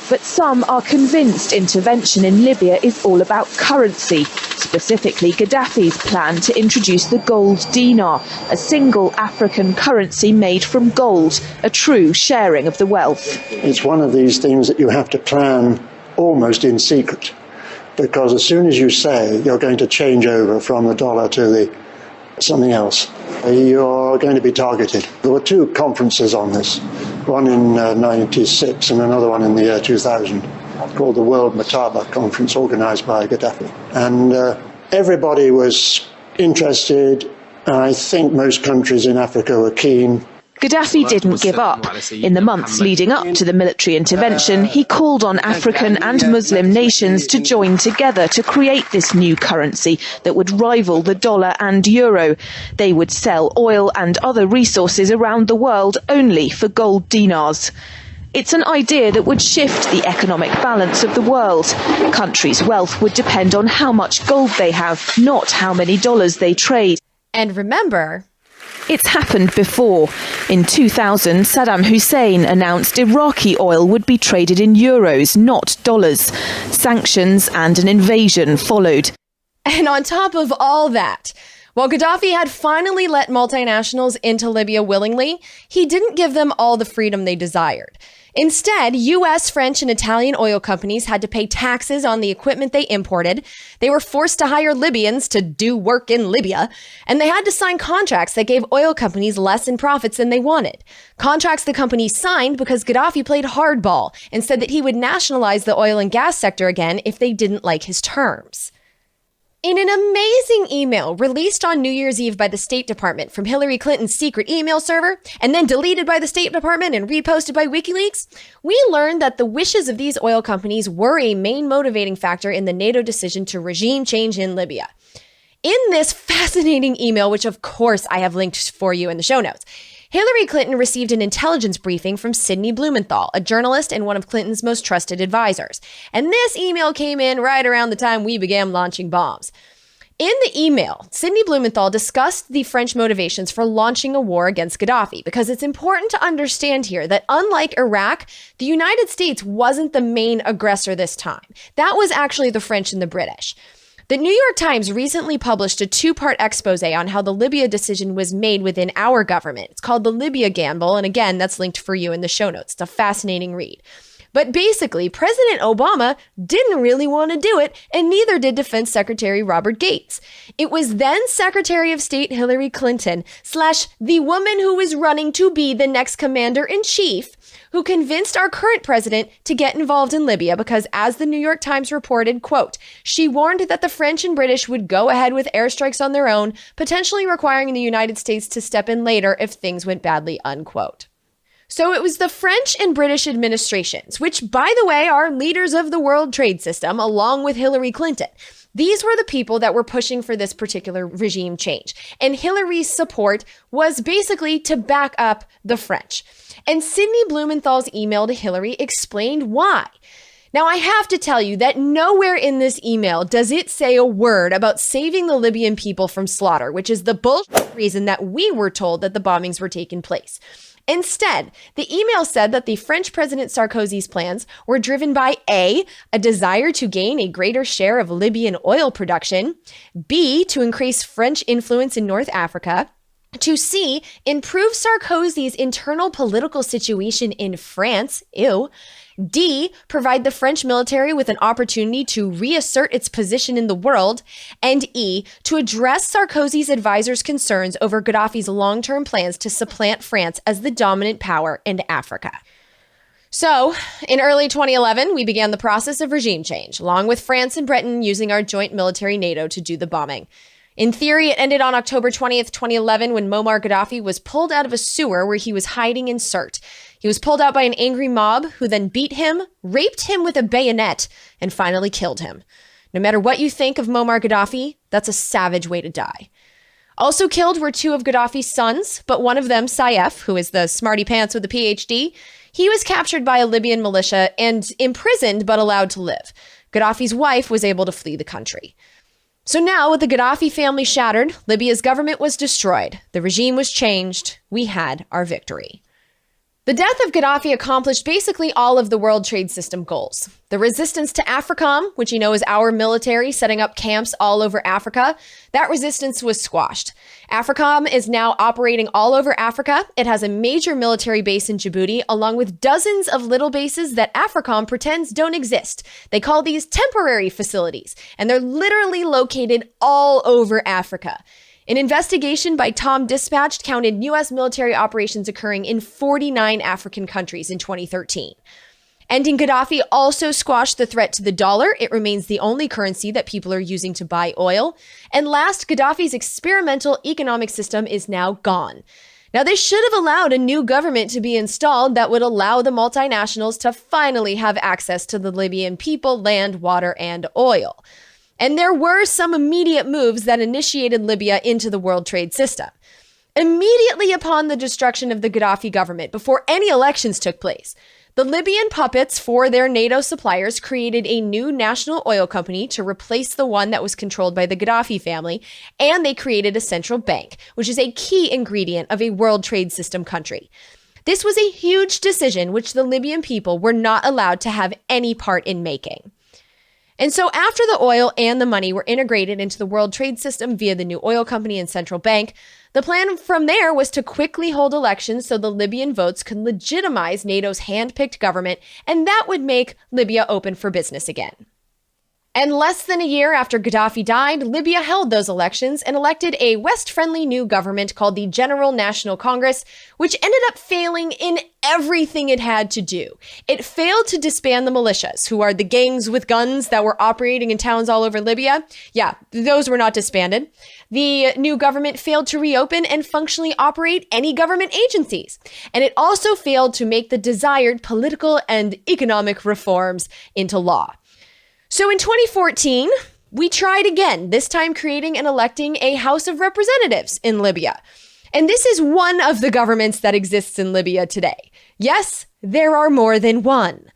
But some are convinced intervention in Libya is all about currency, specifically Gaddafi's plan to introduce the Gold Dinar, a single African currency made from gold, a true sharing of the wealth. It's one of these things that you have to plan almost in secret, because as soon as you say you're going to change over from the dollar to something else, you're going to be targeted. There were two conferences on this, one in 96 and another one in the year 2000, called the World Matar Conference, organized by Gaddafi. And everybody was interested. I think most countries in Africa were keen. Gaddafi didn't give up. In the months leading up to the military intervention, he called on African and Muslim nations to join together to create this new currency that would rival the dollar and euro. They would sell oil and other resources around the world only for gold dinars. It's an idea that would shift the economic balance of the world. Countries' wealth would depend on how much gold they have, not how many dollars they trade. And remember, it's happened before. In 2000, Saddam Hussein announced Iraqi oil would be traded in euros, not dollars. Sanctions and an invasion followed. And on top of all that, while Gaddafi had finally let multinationals into Libya willingly, he didn't give them all the freedom they desired. Instead, U.S., French, and Italian oil companies had to pay taxes on the equipment they imported. They were forced to hire Libyans to do work in Libya. And they had to sign contracts that gave oil companies less in profits than they wanted. Contracts the companies signed because Gaddafi played hardball and said that he would nationalize the oil and gas sector again if they didn't like his terms. In an amazing email released on New Year's Eve by the State Department from Hillary Clinton's secret email server, and then deleted by the State Department and reposted by WikiLeaks, we learned that the wishes of these oil companies were a main motivating factor in the NATO decision to regime change in Libya. In this fascinating email, which of course I have linked for you in the show notes, Hillary Clinton received an intelligence briefing from Sidney Blumenthal, a journalist and one of Clinton's most trusted advisors. And this email came in right around the time we began launching bombs. In the email, Sidney Blumenthal discussed the French motivations for launching a war against Gaddafi, because it's important to understand here that unlike Iraq, the United States wasn't the main aggressor this time. That was actually the French and the British. The New York Times recently published a 2-part expose on how the Libya decision was made within our government. It's called the Libya Gamble, and again, that's linked for you in the show notes. It's a fascinating read. But basically, President Obama didn't really want to do it, and neither did Defense Secretary Robert Gates. It was then Secretary of State Hillary Clinton / the woman who was running to be the next commander-in-chief who convinced our current president to get involved in Libya because, as the New York Times reported, quote, she warned that the French and British would go ahead with airstrikes on their own, potentially requiring the United States to step in later if things went badly, unquote. So it was the French and British administrations, which, by the way, are leaders of the World Trade System, along with Hillary Clinton. These were the people that were pushing for this particular regime change. And Hillary's support was basically to back up the French. And Sidney Blumenthal's email to Hillary explained why. Now, I have to tell you that nowhere in this email does it say a word about saving the Libyan people from slaughter, which is the bullshit reason that we were told that the bombings were taking place. Instead, the email said that the French President Sarkozy's plans were driven by A, a desire to gain a greater share of Libyan oil production, B, to increase French influence in North Africa, to C, improve Sarkozy's internal political situation in France, ew, D, provide the French military with an opportunity to reassert its position in the world, and E, to address Sarkozy's advisors' concerns over Gaddafi's long-term plans to supplant France as the dominant power in Africa. So, in early 2011, we began the process of regime change, along with France and Britain using our joint military NATO to do the bombing. In theory, it ended on October 20th, 2011, when Muammar Gaddafi was pulled out of a sewer where he was hiding in Cert. He was pulled out by an angry mob who then beat him, raped him with a bayonet, and finally killed him. No matter what you think of Muammar Gaddafi, that's a savage way to die. Also killed were 2 of Gaddafi's sons, but one of them, Saif, who is the smarty pants with a PhD, he was captured by a Libyan militia and imprisoned but allowed to live. Gaddafi's wife was able to flee the country. So now, with the Gaddafi family shattered, Libya's government was destroyed. The regime was changed. We had our victory. The death of Gaddafi accomplished basically all of the World Trade System goals. The resistance to AFRICOM, which you know is our military setting up camps all over Africa, that resistance was squashed. AFRICOM is now operating all over Africa. It has a major military base in Djibouti, along with dozens of little bases that AFRICOM pretends don't exist. They call these temporary facilities, and they're literally located all over Africa. An investigation by Tom Dispatched counted U.S. military operations occurring in 49 African countries in 2013. Ending Gaddafi also squashed the threat to the dollar. It remains the only currency that people are using to buy oil. And last, Gaddafi's experimental economic system is now gone. Now, this should have allowed a new government to be installed that would allow the multinationals to finally have access to the Libyan people, land, water, and oil. And there were some immediate moves that initiated Libya into the World Trade System. Immediately upon the destruction of the Gaddafi government, before any elections took place, the Libyan puppets for their NATO suppliers created a new national oil company to replace the one that was controlled by the Gaddafi family, and they created a central bank, which is a key ingredient of a World Trade System country. This was a huge decision which the Libyan people were not allowed to have any part in making. And so after the oil and the money were integrated into the World Trade System via the new oil company and central bank, the plan from there was to quickly hold elections so the Libyan votes could legitimize NATO's hand-picked government, and that would make Libya open for business again. And less than a year after Gaddafi died, Libya held those elections and elected a West-friendly new government called the General National Congress, which ended up failing in everything it had to do. It failed to disband the militias, who are the gangs with guns that were operating in towns all over Libya. Yeah, those were not disbanded. The new government failed to reopen and functionally operate any government agencies. And it also failed to make the desired political and economic reforms into law. So in 2014, we tried again, this time creating and electing a House of Representatives in Libya. And this is one of the governments that exists in Libya today. Yes, there are more than one.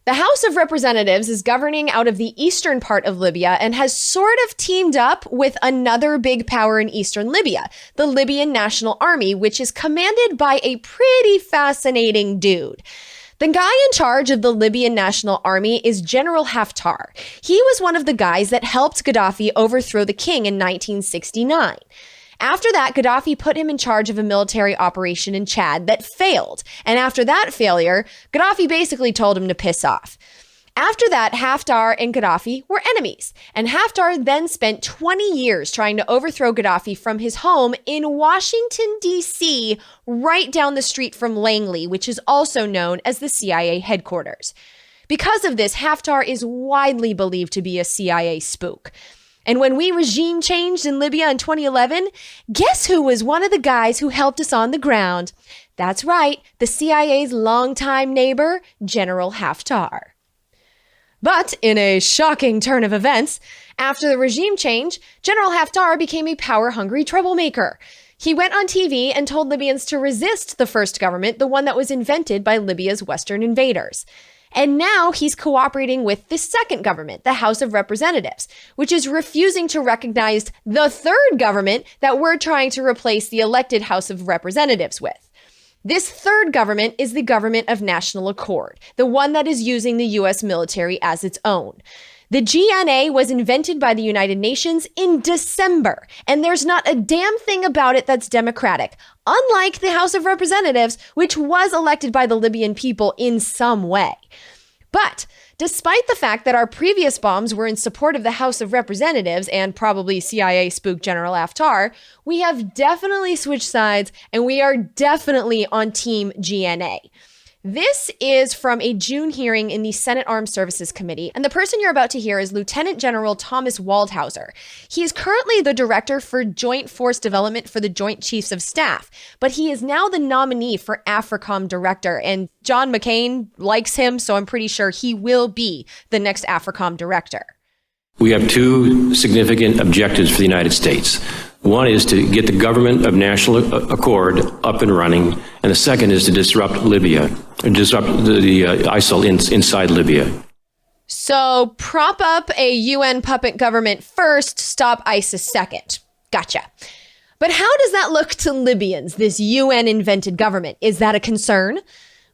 The House of Representatives is governing out of the eastern part of Libya and has sort of teamed up with another big power in eastern Libya, the Libyan National Army, which is commanded by a pretty fascinating dude. The guy in charge of the Libyan National Army is General Haftar. He was one of the guys that helped Gaddafi overthrow the king in 1969. After that, Gaddafi put him in charge of a military operation in Chad that failed. And after that failure, Gaddafi basically told him to piss off. After that, Haftar and Gaddafi were enemies, and Haftar then spent 20 years trying to overthrow Gaddafi from his home in Washington, D.C., right down the street from Langley, which is also known as the CIA headquarters. Because of this, Haftar is widely believed to be a CIA spook. And when we regime changed in Libya in 2011, guess who was one of the guys who helped us on the ground? That's right, the CIA's longtime neighbor, General Haftar. But in a shocking turn of events, after the regime change, General Haftar became a power-hungry troublemaker. He went on TV and told Libyans to resist the first government, the one that was invented by Libya's Western invaders. And now he's cooperating with the second government, the House of Representatives, which is refusing to recognize the third government that we're trying to replace the elected House of Representatives with. This third government is the Government of National Accord, the one that is using the U.S. military as its own. The GNA was invented by the United Nations in December, and there's not a damn thing about it that's democratic, unlike the House of Representatives, which was elected by the Libyan people in some way. But despite the fact that our previous bombs were in support of the House of Representatives and probably CIA spook General Haftar, we have definitely switched sides and we are definitely on Team GNA. This is from a June hearing in the Senate Armed Services Committee, and the person you're about to hear is Lieutenant General Thomas Waldhauser. He is currently the Director for Joint Force Development for the Joint Chiefs of Staff, but he is now the nominee for AFRICOM Director, and John McCain likes him, so I'm pretty sure he will be the next AFRICOM Director. We have two significant objectives for the United States. One is to get the Government of National Accord up and running, and the second is to disrupt Libya, disrupt the Isil inside Libya. So prop up a UN puppet government first, stop ISIS second. Gotcha. But how does that look to Libyans, this UN-invented government? Is that a concern?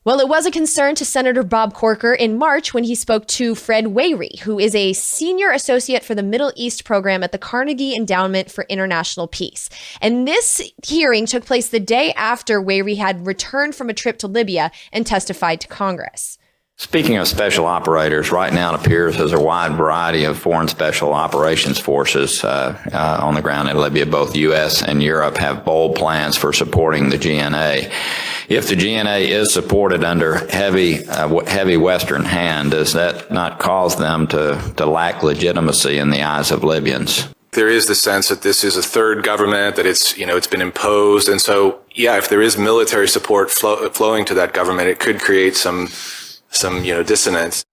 Well, it was a concern to Senator Bob Corker in March when he spoke to Fred Wayre, who is a senior associate for the Middle East program at the Carnegie Endowment for International Peace. And this hearing took place the day after Wayre had returned from a trip to Libya and testified to Congress. Speaking of special operators, right now it appears there's a wide variety of foreign special operations forces on the ground in Libya. Both U.S. and Europe have bold plans for supporting the GNA. If the GNA is supported under heavy Western hand, does that not cause them to lack legitimacy in the eyes of Libyans? There is the sense that this is a third government, that it's been imposed. And so, yeah, if there is military support flowing to that government, it could create some dissonance.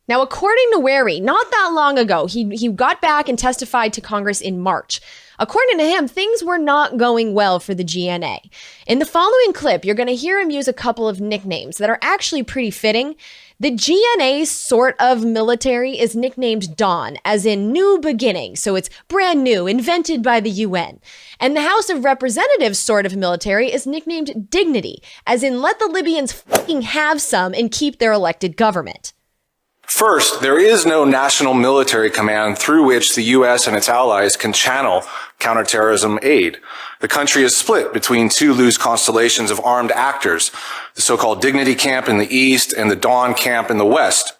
Now, according to Wary, not that long ago, he got back and testified to Congress in March. According to him, things were not going well for the GNA. In the following clip, you're going to hear him use a couple of nicknames that are actually pretty fitting. The GNA's sort of military is nicknamed Dawn, as in new beginning, so it's brand new, invented by the UN. And the House of Representatives sort of military is nicknamed Dignity, as in let the Libyans fucking have some and keep their elected government. First, there is no national military command through which the U.S. and its allies can channel counterterrorism aid. The country is split between two loose constellations of armed actors, the so-called Dignity Camp in the east and the Dawn Camp in the west.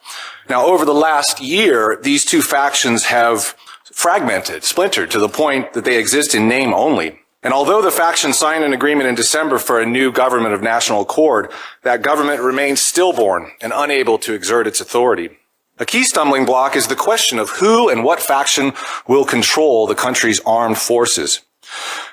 Now, over the last year, these two factions have splintered to the point that they exist in name only. And although the faction signed an agreement in December for a new government of national accord, that government remains stillborn and unable to exert its authority. A key stumbling block is the question of who and what faction will control the country's armed forces.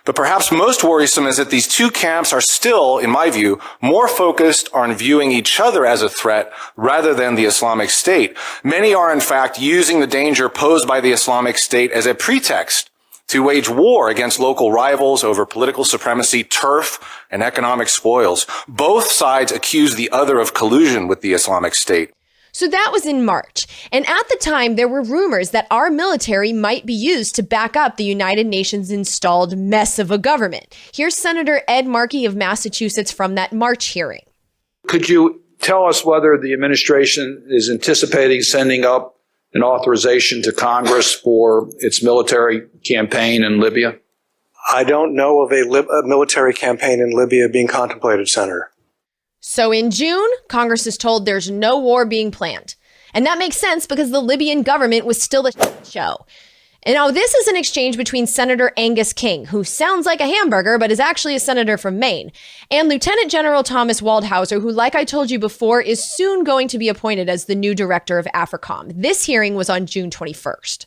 But perhaps most worrisome is that these two camps are still, in my view, more focused on viewing each other as a threat rather than the Islamic State. Many are, in fact, using the danger posed by the Islamic State as a pretext to wage war against local rivals over political supremacy, turf, and economic spoils. Both sides accuse the other of collusion with the Islamic State. So that was in March. And at the time, there were rumors that our military might be used to back up the United Nations installed mess of a government. Here's Senator Ed Markey of Massachusetts from that March hearing. Could you tell us whether the administration is anticipating sending up an authorization to Congress for its military campaign in Libya? I don't know of a military campaign in Libya being contemplated, Senator. So in June, Congress is told there's no war being planned. And that makes sense because the Libyan government was still a show. And now this is an exchange between Senator Angus King, who sounds like a hamburger, but is actually a senator from Maine, and Lieutenant General Thomas Waldhauser, who, like I told you before, is soon going to be appointed as the new director of AFRICOM. This hearing was on June 21st.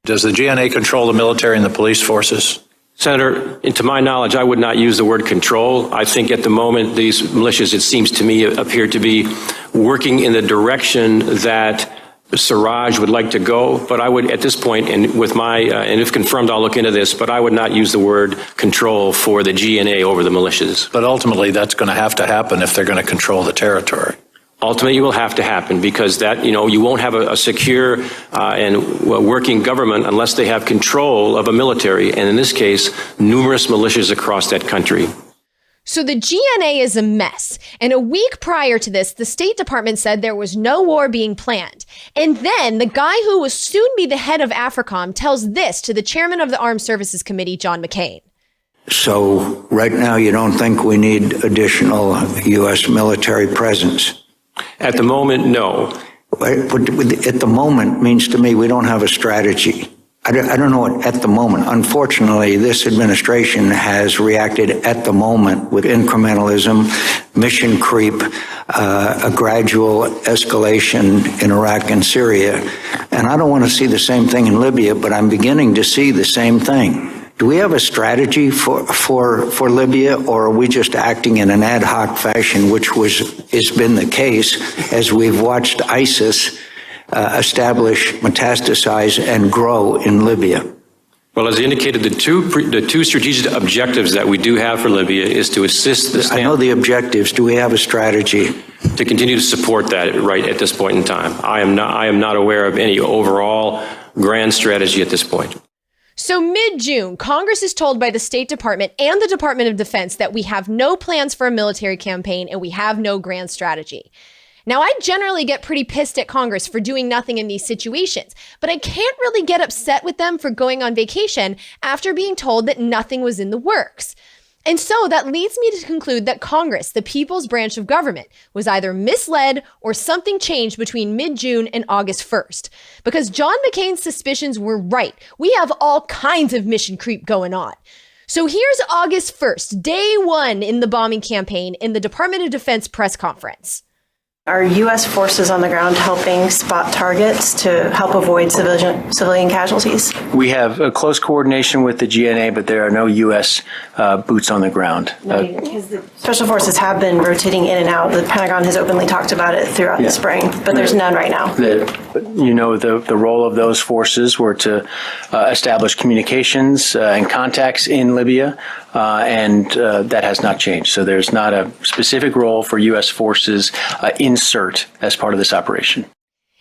Does the GNA control the military and the police forces? Senator, to my knowledge, I would not use the word control. I think at the moment, these militias, it seems to me, appear to be working in the direction that Siraj would like to go. But I would, at this point, and with my, and if confirmed, I'll look into this, but I would not use the word control for the GNA over the militias. But ultimately, that's going to have to happen if they're going to control the territory. Ultimately, it will have to happen because that, you won't have a secure and working government unless they have control of a military, and in this case, numerous militias across that country. So the GNA is a mess. And a week prior to this, the State Department said there was no war being planned. And then the guy who will soon be the head of AFRICOM tells this to the chairman of the Armed Services Committee, John McCain. So right now you don't think we need additional U.S. military presence? At the moment, no. At the moment means to me we don't have a strategy. I don't know what at the moment. Unfortunately, this administration has reacted at the moment with incrementalism, mission creep, a gradual escalation in Iraq and Syria. And I don't want to see the same thing in Libya, but I'm beginning to see the same thing. Do we have a strategy for Libya, or are we just acting in an ad hoc fashion, which has been the case as we've watched ISIS establish, metastasize, and grow in Libya? Well, as indicated, the two strategic objectives that we do have for Libya is to assist the I know the objectives. Do we have a strategy? To continue to support that right at this point in time. I am not aware of any overall grand strategy at this point. So mid-June, Congress is told by the State Department and the Department of Defense that we have no plans for a military campaign and we have no grand strategy. Now, I generally get pretty pissed at Congress for doing nothing in these situations, but I can't really get upset with them for going on vacation after being told that nothing was in the works. And so that leads me to conclude that Congress, the people's branch of government, was either misled or something changed between mid-June and August 1st. Because John McCain's suspicions were right. We have all kinds of mission creep going on. So here's August 1st, day one in the bombing campaign in the Department of Defense press conference. Are U.S. forces on the ground helping spot targets to help avoid civilian casualties? We have a close coordination with the GNA, but there are no U.S. Boots on the ground. Because the special forces have been rotating in and out. The Pentagon has openly talked about it throughout the spring, but there's none right now. The role of those forces were to establish communications and contacts in Libya, and that has not changed. So there's not a specific role for U.S. forces in Cert as part of this operation.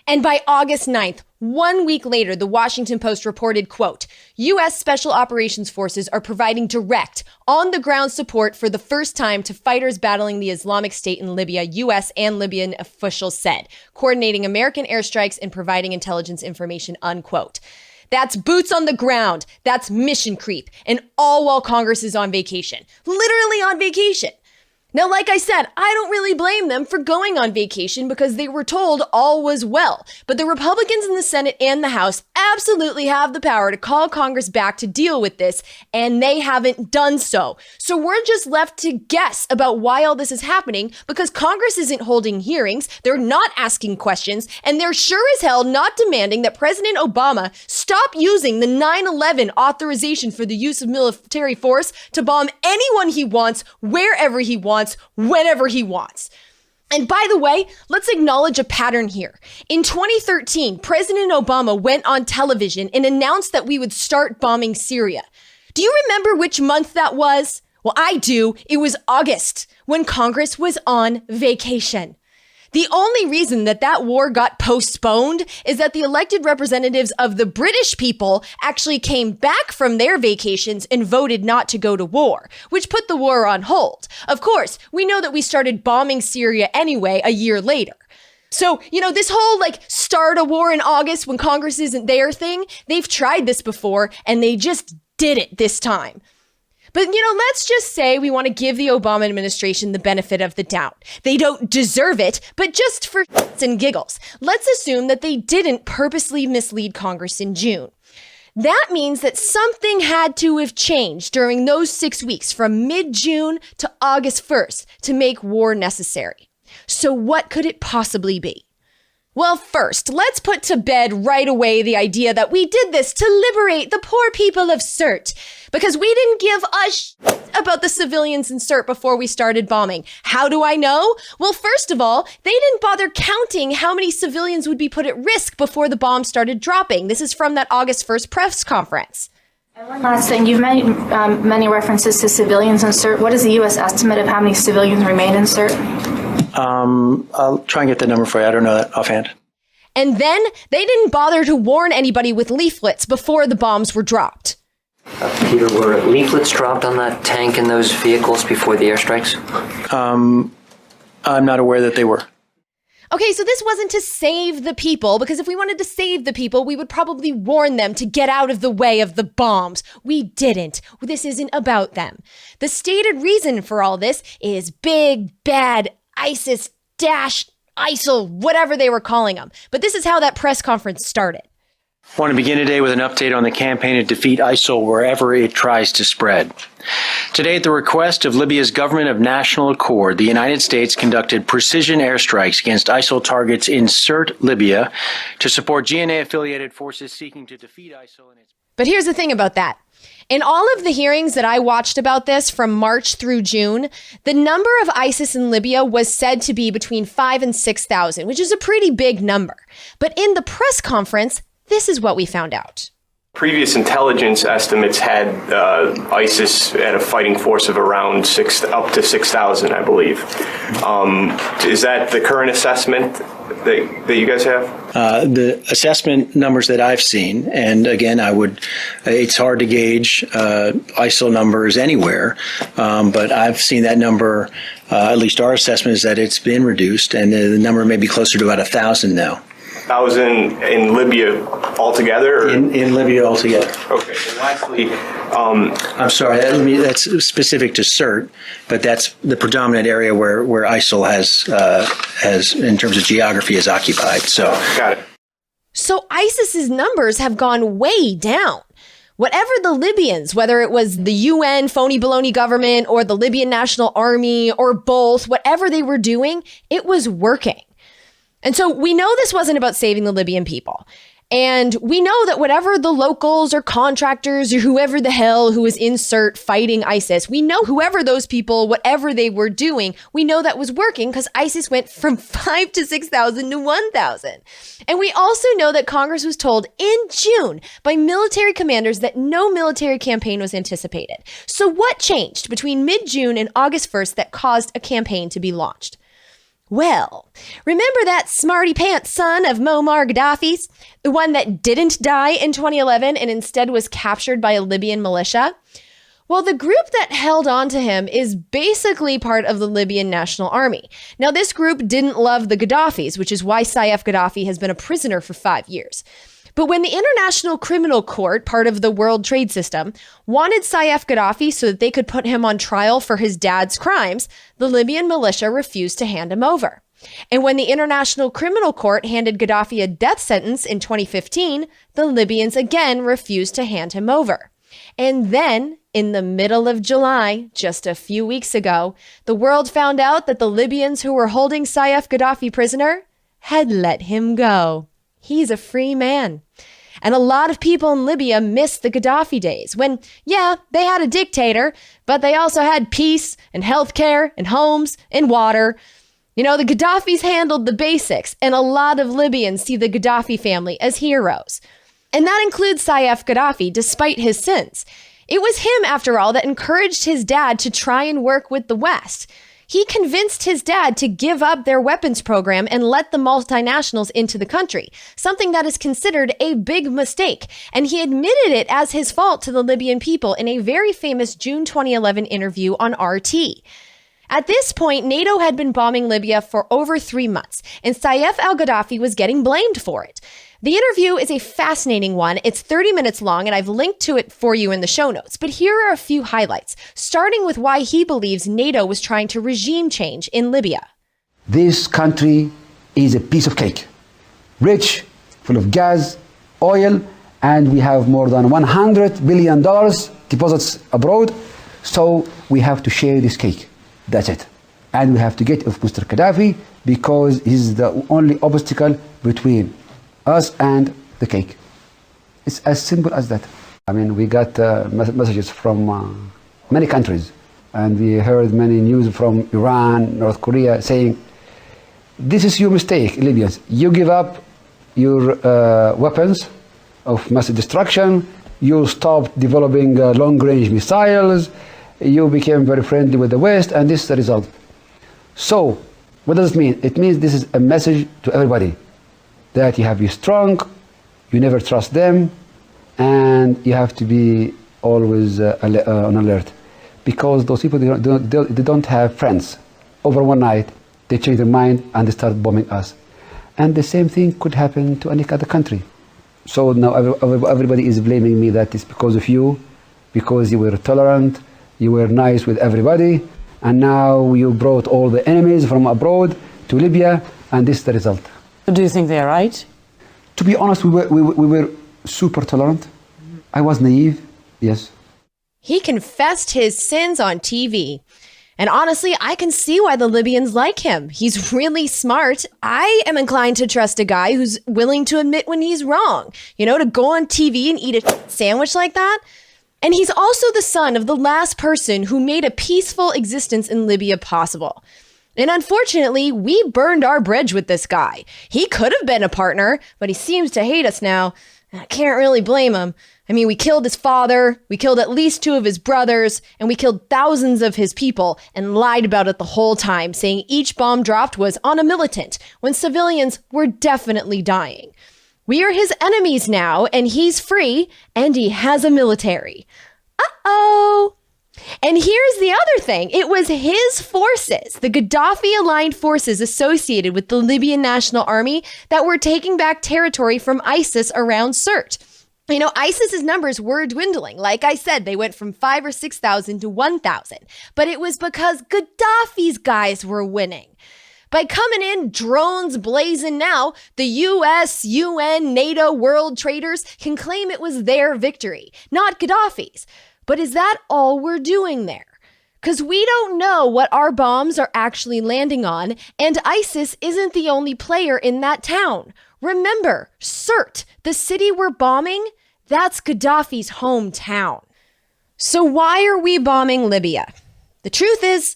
And by August 9th, 1 week later, the Washington Post reported, quote, U.S. Special Operations Forces are providing direct, on-the-ground support for the first time to fighters battling the Islamic State in Libya, U.S. and Libyan officials said, coordinating American airstrikes and providing intelligence information, unquote. That's boots on the ground. That's mission creep. And all while Congress is on vacation. Literally on vacation. Now, like I said, I don't really blame them for going on vacation because they were told all was well. But the Republicans in the Senate and the House absolutely have the power to call Congress back to deal with this, and they haven't done so. So we're just left to guess about why all this is happening because Congress isn't holding hearings, they're not asking questions, and they're sure as hell not demanding that President Obama stop using the 9/11 authorization for the use of military force to bomb anyone he wants, wherever he wants, whenever he wants. And by the way, let's acknowledge a pattern here. In 2013, President Obama went on television and announced that we would start bombing Syria. Do you remember which month that was? Well, I do. It was August, when Congress was on vacation. The only reason that that war got postponed is that the elected representatives of the British people actually came back from their vacations and voted not to go to war, which put the war on hold. Of course, we know that we started bombing Syria anyway a year later. So, this whole start a war in August when Congress isn't there thing, they've tried this before and they just did it this time. But, let's just say we want to give the Obama administration the benefit of the doubt. They don't deserve it, but just for shits and giggles, let's assume that they didn't purposely mislead Congress in June. That means that something had to have changed during those 6 weeks from mid-June to August 1st to make war necessary. So what could it possibly be? Well, first, let's put to bed right away the idea that we did this to liberate the poor people of Cert, because we didn't give a shit about the civilians in Cert before we started bombing. How do I know? Well, first of all, they didn't bother counting how many civilians would be put at risk before the bombs started dropping. This is from that August 1st press conference. And one last thing, you've made many references to civilians in Cert. What is the U.S. estimate of how many civilians remain in Cert? I'll try and get the number for you. I don't know that offhand. And then they didn't bother to warn anybody with leaflets before the bombs were dropped. Peter, were leaflets dropped on that tank and those vehicles before the airstrikes? I'm not aware that they were. Okay, so this wasn't to save the people, because if we wanted to save the people, we would probably warn them to get out of the way of the bombs. We didn't. This isn't about them. The stated reason for all this is big, bad ISIS Isil, whatever they were calling them. But this is how that press conference started. I want to begin today with an update on the campaign to defeat ISIL wherever it tries to spread. Today, at the request of Libya's government of national accord, the United States conducted precision airstrikes against ISIL targets in Cert, Libya, to support GNA-affiliated forces seeking to defeat ISIL. But here's the thing about that. In all of the hearings that I watched about this from March through June, the number of ISIS in Libya was said to be between 5,000 and 6,000, which is a pretty big number. But in the press conference, this is what we found out. Previous intelligence estimates had ISIS at a fighting force of around up to 6,000, I believe. Is that the current assessment that you guys have? The assessment numbers that I've seen, and again, it's hard to gauge ISIL numbers anywhere, but I've seen that number, at least our assessment is that it's been reduced, and the number may be closer to about 1,000 now. 1,000 in Libya altogether? Or? In Libya altogether. Okay. And lastly, I'm sorry, that's specific to Cert, but that's the predominant area where ISIL has, in terms of geography, is occupied. So, got it. So ISIS's numbers have gone way down. Whatever the Libyans, whether it was the UN phony baloney government or the Libyan National Army or both, whatever they were doing, it was working. And so we know this wasn't about saving the Libyan people. And we know that whatever the locals or contractors or whoever the hell who was in Cert fighting ISIS, we know whoever those people, whatever they were doing, we know that was working because ISIS went from 5,000 to 6,000 to 1,000. And we also know that Congress was told in June by military commanders that no military campaign was anticipated. So what changed between mid-June and August 1st that caused a campaign to be launched? Well, remember that smarty pants son of Muammar Gaddafi's? The one that didn't die in 2011 and instead was captured by a Libyan militia? Well, the group that held on to him is basically part of the Libyan National Army. Now, this group didn't love the Gaddafis, which is why Saif Gaddafi has been a prisoner for 5 years. But when the International Criminal Court, part of the World Trade System, wanted Saif Gaddafi so that they could put him on trial for his dad's crimes, the Libyan militia refused to hand him over. And when the International Criminal Court handed Gaddafi a death sentence in 2015, the Libyans again refused to hand him over. And then, in the middle of July, just a few weeks ago, the world found out that the Libyans who were holding Saif Gaddafi prisoner had let him go. He's a free man. And a lot of people in Libya miss the Gaddafi days when, yeah, they had a dictator, but they also had peace and healthcare and homes and water. You know, the Gaddafis handled the basics, and a lot of Libyans see the Gaddafi family as heroes. And that includes Saif Gaddafi, despite his sins. It was him, after all, that encouraged his dad to try and work with the West. he convinced his dad to give up their weapons program and let the multinationals into the country, something that is considered a big mistake. And he admitted it as his fault to the Libyan people in a very famous June 2011 interview on RT. At this point, NATO had been bombing Libya for over 3 months, and Saif al-Gaddafi was getting blamed for it. The interview is a fascinating one. It's 30 minutes long, and I've linked to it for you in the show notes. But here are a few highlights, starting with why he believes NATO was trying to regime change in Libya. This country is a piece of cake, rich, full of gas, oil, and we have more than $100 billion deposits abroad, so we have to share this cake. That's it. And we have to get off Mr. Gaddafi because he's the only obstacle between us and the cake. It's as simple as that. I mean, we got messages from many countries, and we heard many news from Iran, North Korea, saying, this is your mistake, Libyans. You give up your weapons of mass destruction, you stopped developing long-range missiles, you became very friendly with the West, and this is the result. So, what does it mean? It means this is a message to everybody, that you have to be strong, you never trust them, and you have to be always on alert. Because those people, they don't have friends. Over one night, they change their mind and they start bombing us. And the same thing could happen to any other country. So now everybody is blaming me that it's because of you, because you were tolerant, you were nice with everybody, and now you brought all the enemies from abroad to Libya, and this is the result. Do you think they're right? To be honest, we were super tolerant. I was naive, yes. He confessed his sins on TV. And honestly, I can see why the Libyans like him. He's really smart. I am inclined to trust a guy who's willing to admit when he's wrong. You know, to go on TV and eat a sandwich like that. And he's also the son of the last person who made a peaceful existence in Libya possible. And unfortunately, we burned our bridge with this guy. He could have been a partner, but he seems to hate us now. I can't really blame him. I mean, we killed his father, we killed at least 2 of his brothers, and we killed thousands of his people and lied about it the whole time, saying each bomb dropped was on a militant, when civilians were definitely dying. We are his enemies now, and he's free, and he has a military. Uh-oh. And here's the other thing. It was his forces, the Gaddafi-aligned forces associated with the Libyan National Army, that were taking back territory from ISIS around Cert. You know, ISIS's numbers were dwindling. Like I said, they went from 5,000 or 6,000 to 1,000. But it was because Gaddafi's guys were winning. By coming in drones blazing now, the US, UN, NATO, world traders can claim it was their victory, not Gaddafi's. But is that all we're doing there? Because we don't know what our bombs are actually landing on, and ISIS isn't the only player in that town. Remember, Cert, the city we're bombing, that's Gaddafi's hometown. So why are we bombing Libya? The truth is,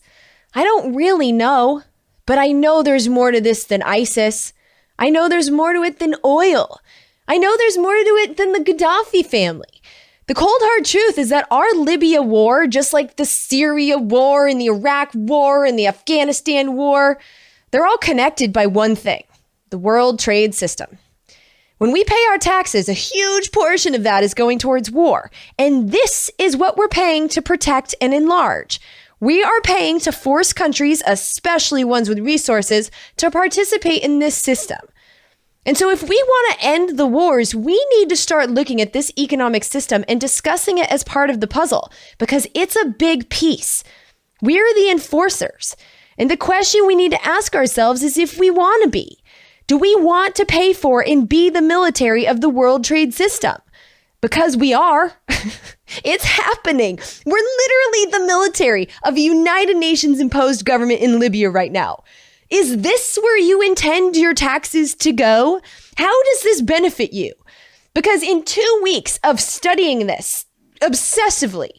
I don't really know. But I know there's more to this than ISIS. I know there's more to it than oil. I know there's more to it than the Gaddafi family. The cold hard truth is that our Libya war, just like the Syria war and the Iraq war and the Afghanistan war, they're all connected by one thing, the world trade system. When we pay our taxes, a huge portion of that is going towards war. And this is what we're paying to protect and enlarge. We are paying to force countries, especially ones with resources, to participate in this system. And so if we want to end the wars, we need to start looking at this economic system and discussing it as part of the puzzle, because it's a big piece. We're the enforcers. And the question we need to ask ourselves is if we want to be. Do we want to pay for and be the military of the world trade system? Because we are. It's happening. We're literally the military of a United Nations imposed government in Libya right now. Is this where you intend your taxes to go? How does this benefit you? Because in 2 weeks of studying this obsessively,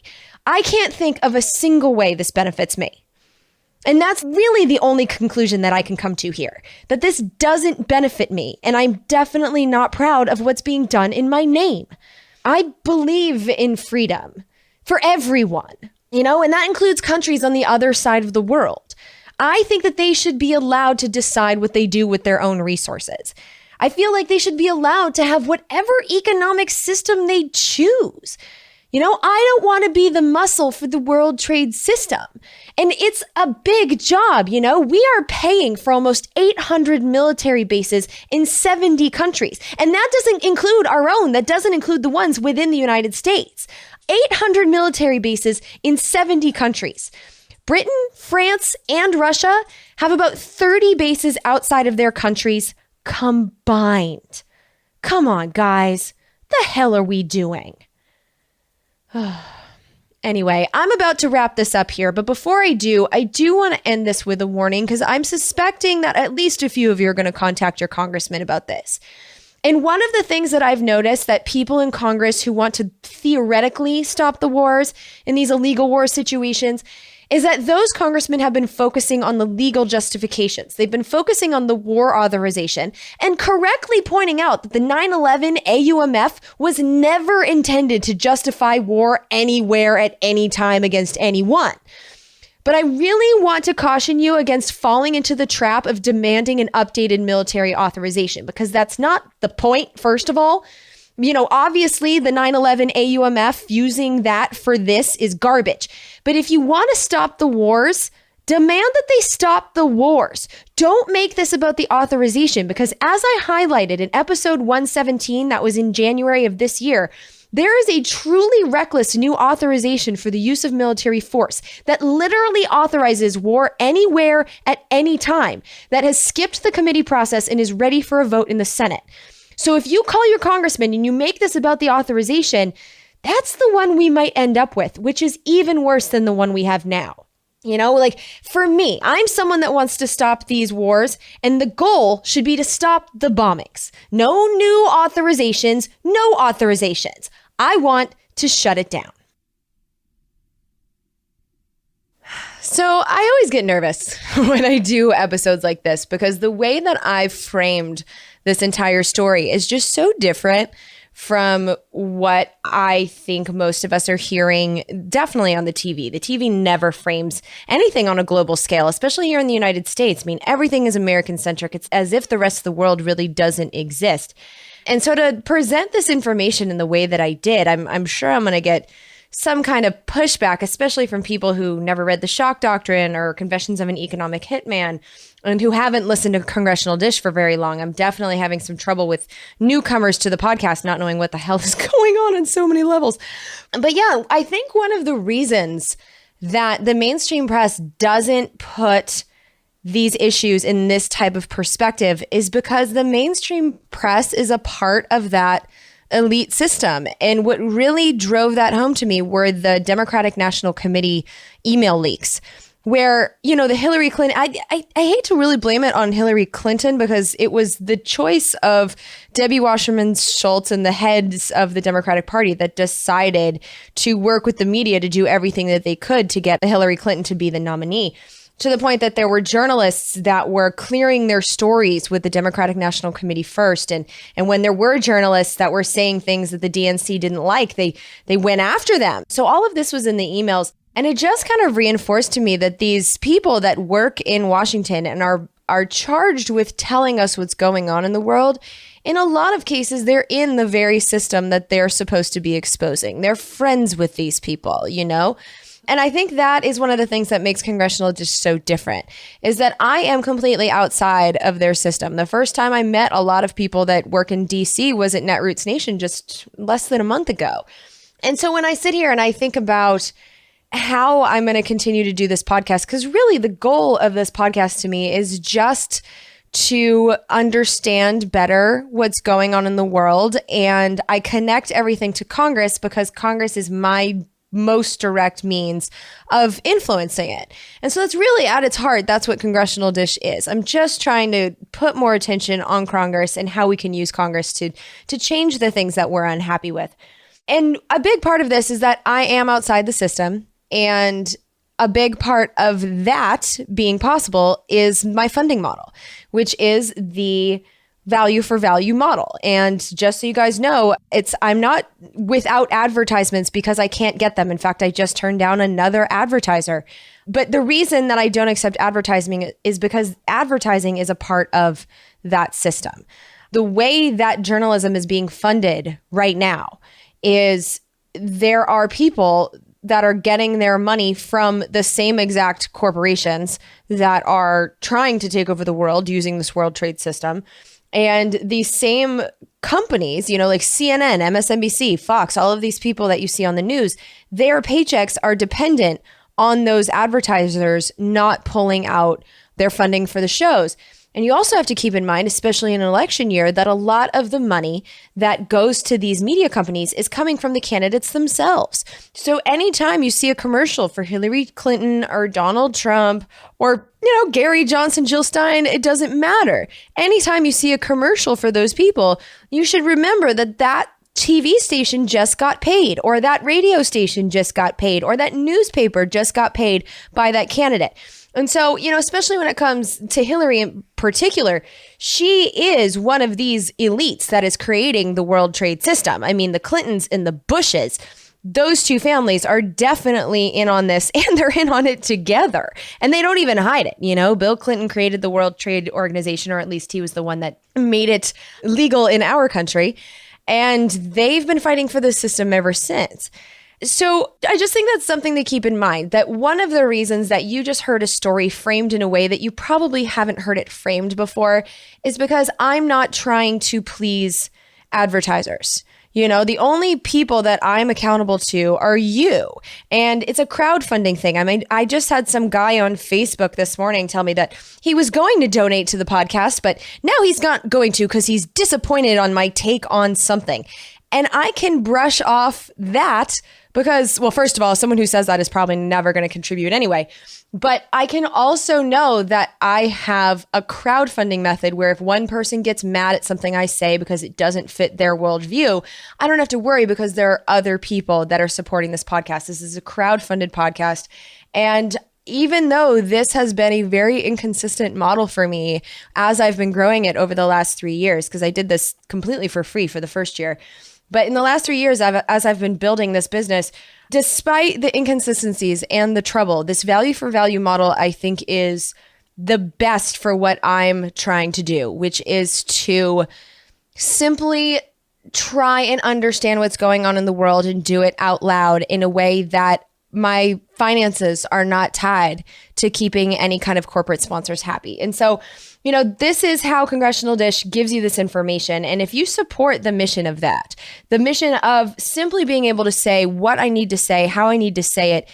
I can't think of a single way this benefits me. And that's really the only conclusion that I can come to here, that this doesn't benefit me, and I'm definitely not proud of what's being done in my name. I believe in freedom for everyone, you know, and that includes countries on the other side of the world. I think that they should be allowed to decide what they do with their own resources. I feel like they should be allowed to have whatever economic system they choose. You know, I don't want to be the muscle for the world trade system. And it's a big job, you know. We are paying for almost 800 military bases in 70 countries. And that doesn't include our own. That doesn't include the ones within the United States. 800 military bases in 70 countries. Britain, France, and Russia have about 30 bases outside of their countries combined. Come on, guys. The hell are we doing? Anyway, I'm about to wrap this up here, but before I do want to end this with a warning because I'm suspecting that at least a few of you are going to contact your congressman about this. And one of the things that I've noticed that people in Congress who want to theoretically stop the wars in these illegal war situations is that those congressmen have been focusing on the legal justifications. They've been focusing on the war authorization and correctly pointing out that the 9/11 AUMF was never intended to justify war anywhere at any time against anyone. But I really want to caution you against falling into the trap of demanding an updated military authorization, because that's not the point, first of all. You know, obviously the 9/11 AUMF using that for this is garbage. But if you want to stop the wars, demand that they stop the wars. Don't make this about the authorization, because as I highlighted in episode 117, that was in January of this year, there is a truly reckless new authorization for the use of military force that literally authorizes war anywhere at any time, that has skipped the committee process and is ready for a vote in the Senate. So if you call your congressman and you make this about the authorization, that's the one we might end up with, which is even worse than the one we have now. You know, like for me, I'm someone that wants to stop these wars, and the goal should be to stop the bombings. No new authorizations, no authorizations. I want to shut it down. So I always get nervous when I do episodes like this, because the way that I've framed this entire story is just so different from what I think most of us are hearing, definitely on the TV. The TV never frames anything on a global scale, especially here in the United States. I mean, everything is American-centric. It's as if the rest of the world really doesn't exist. And so to present this information in the way that I did, I'm sure I'm going to get some kind of pushback, especially from people who never read The Shock Doctrine or Confessions of an Economic Hitman and who haven't listened to Congressional Dish for very long. I'm definitely having some trouble with newcomers to the podcast not knowing what the hell is going on so many levels. But yeah, I think one of the reasons that the mainstream press doesn't put these issues in this type of perspective is because the mainstream press is a part of that elite system. And what really drove that home to me were the Democratic National Committee email leaks, where, you know, the Hillary Clinton, I hate to really blame it on Hillary Clinton, because it was the choice of Debbie Wasserman Schultz and the heads of the Democratic Party that decided to work with the media to do everything that they could to get Hillary Clinton to be the nominee. To the point that there were journalists that were clearing their stories with the Democratic National Committee first. And when there were journalists that were saying things that the DNC didn't like, they went after them. So all of this was in the emails. And it just kind of reinforced to me that these people that work in Washington and are charged with telling us what's going on in the world, in a lot of cases, they're in the very system that they're supposed to be exposing. They're friends with these people, you know? And I think that is one of the things that makes Congressional Dish so different, is that I am completely outside of their system. The first time I met a lot of people that work in DC was at Netroots Nation just less than a month ago. And so when I sit here and I think about how I'm going to continue to do this podcast, because really the goal of this podcast to me is just to understand better what's going on in the world. And I connect everything to Congress because Congress is my most direct means of influencing it. And so that's really at its heart, that's what Congressional Dish is. I'm just trying to put more attention on Congress and how we can use Congress to change the things that we're unhappy with. And a big part of this is that I am outside the system, and a big part of that being possible is my funding model, which is the value for value model. And just so you guys know, I'm not without advertisements because I can't get them. In fact, I just turned down another advertiser. But the reason that I don't accept advertising is because advertising is a part of that system. The way that journalism is being funded right now is there are people that are getting their money from the same exact corporations that are trying to take over the world using this world trade system. And these same companies, like CNN, MSNBC, Fox, all of these people that you see on the news, their paychecks are dependent on those advertisers not pulling out their funding for the shows. And you also have to keep in mind, especially in an election year, that a lot of the money that goes to these media companies is coming from the candidates themselves. So anytime you see a commercial for Hillary Clinton or Donald Trump or, Gary Johnson, Jill Stein, it doesn't matter. Anytime you see a commercial for those people, you should remember that TV station just got paid, or that radio station just got paid, or that newspaper just got paid by that candidate. And so, especially when it comes to Hillary in particular, she is one of these elites that is creating the world trade system. I mean, the Clintons and the Bushes, those two families are definitely in on this, and they're in on it together. And they don't even hide it. Bill Clinton created the World Trade Organization, or at least he was the one that made it legal in our country. And they've been fighting for this system ever since. So I just think that's something to keep in mind, that one of the reasons that you just heard a story framed in a way that you probably haven't heard it framed before is because I'm not trying to please advertisers. The only people that I'm accountable to are you. And it's a crowdfunding thing. I mean, I just had some guy on Facebook this morning tell me that he was going to donate to the podcast, but now he's not going to because he's disappointed on my take on something. And I can brush off that because, well, first of all, someone who says that is probably never going to contribute anyway. But I can also know that I have a crowdfunding method where if one person gets mad at something I say because it doesn't fit their worldview, I don't have to worry because there are other people that are supporting this podcast. This is a crowdfunded podcast. And even though this has been a very inconsistent model for me as I've been growing it over the last 3 years, because I did this completely for free for the first year. But in the last 3 years, as I've been building this business, despite the inconsistencies and the trouble, this value for value model, I think, is the best for what I'm trying to do, which is to simply try and understand what's going on in the world and do it out loud in a way that my finances are not tied to keeping any kind of corporate sponsors happy. And so, this is how Congressional Dish gives you this information. And if you support the mission of that, the mission of simply being able to say what I need to say, how I need to say it,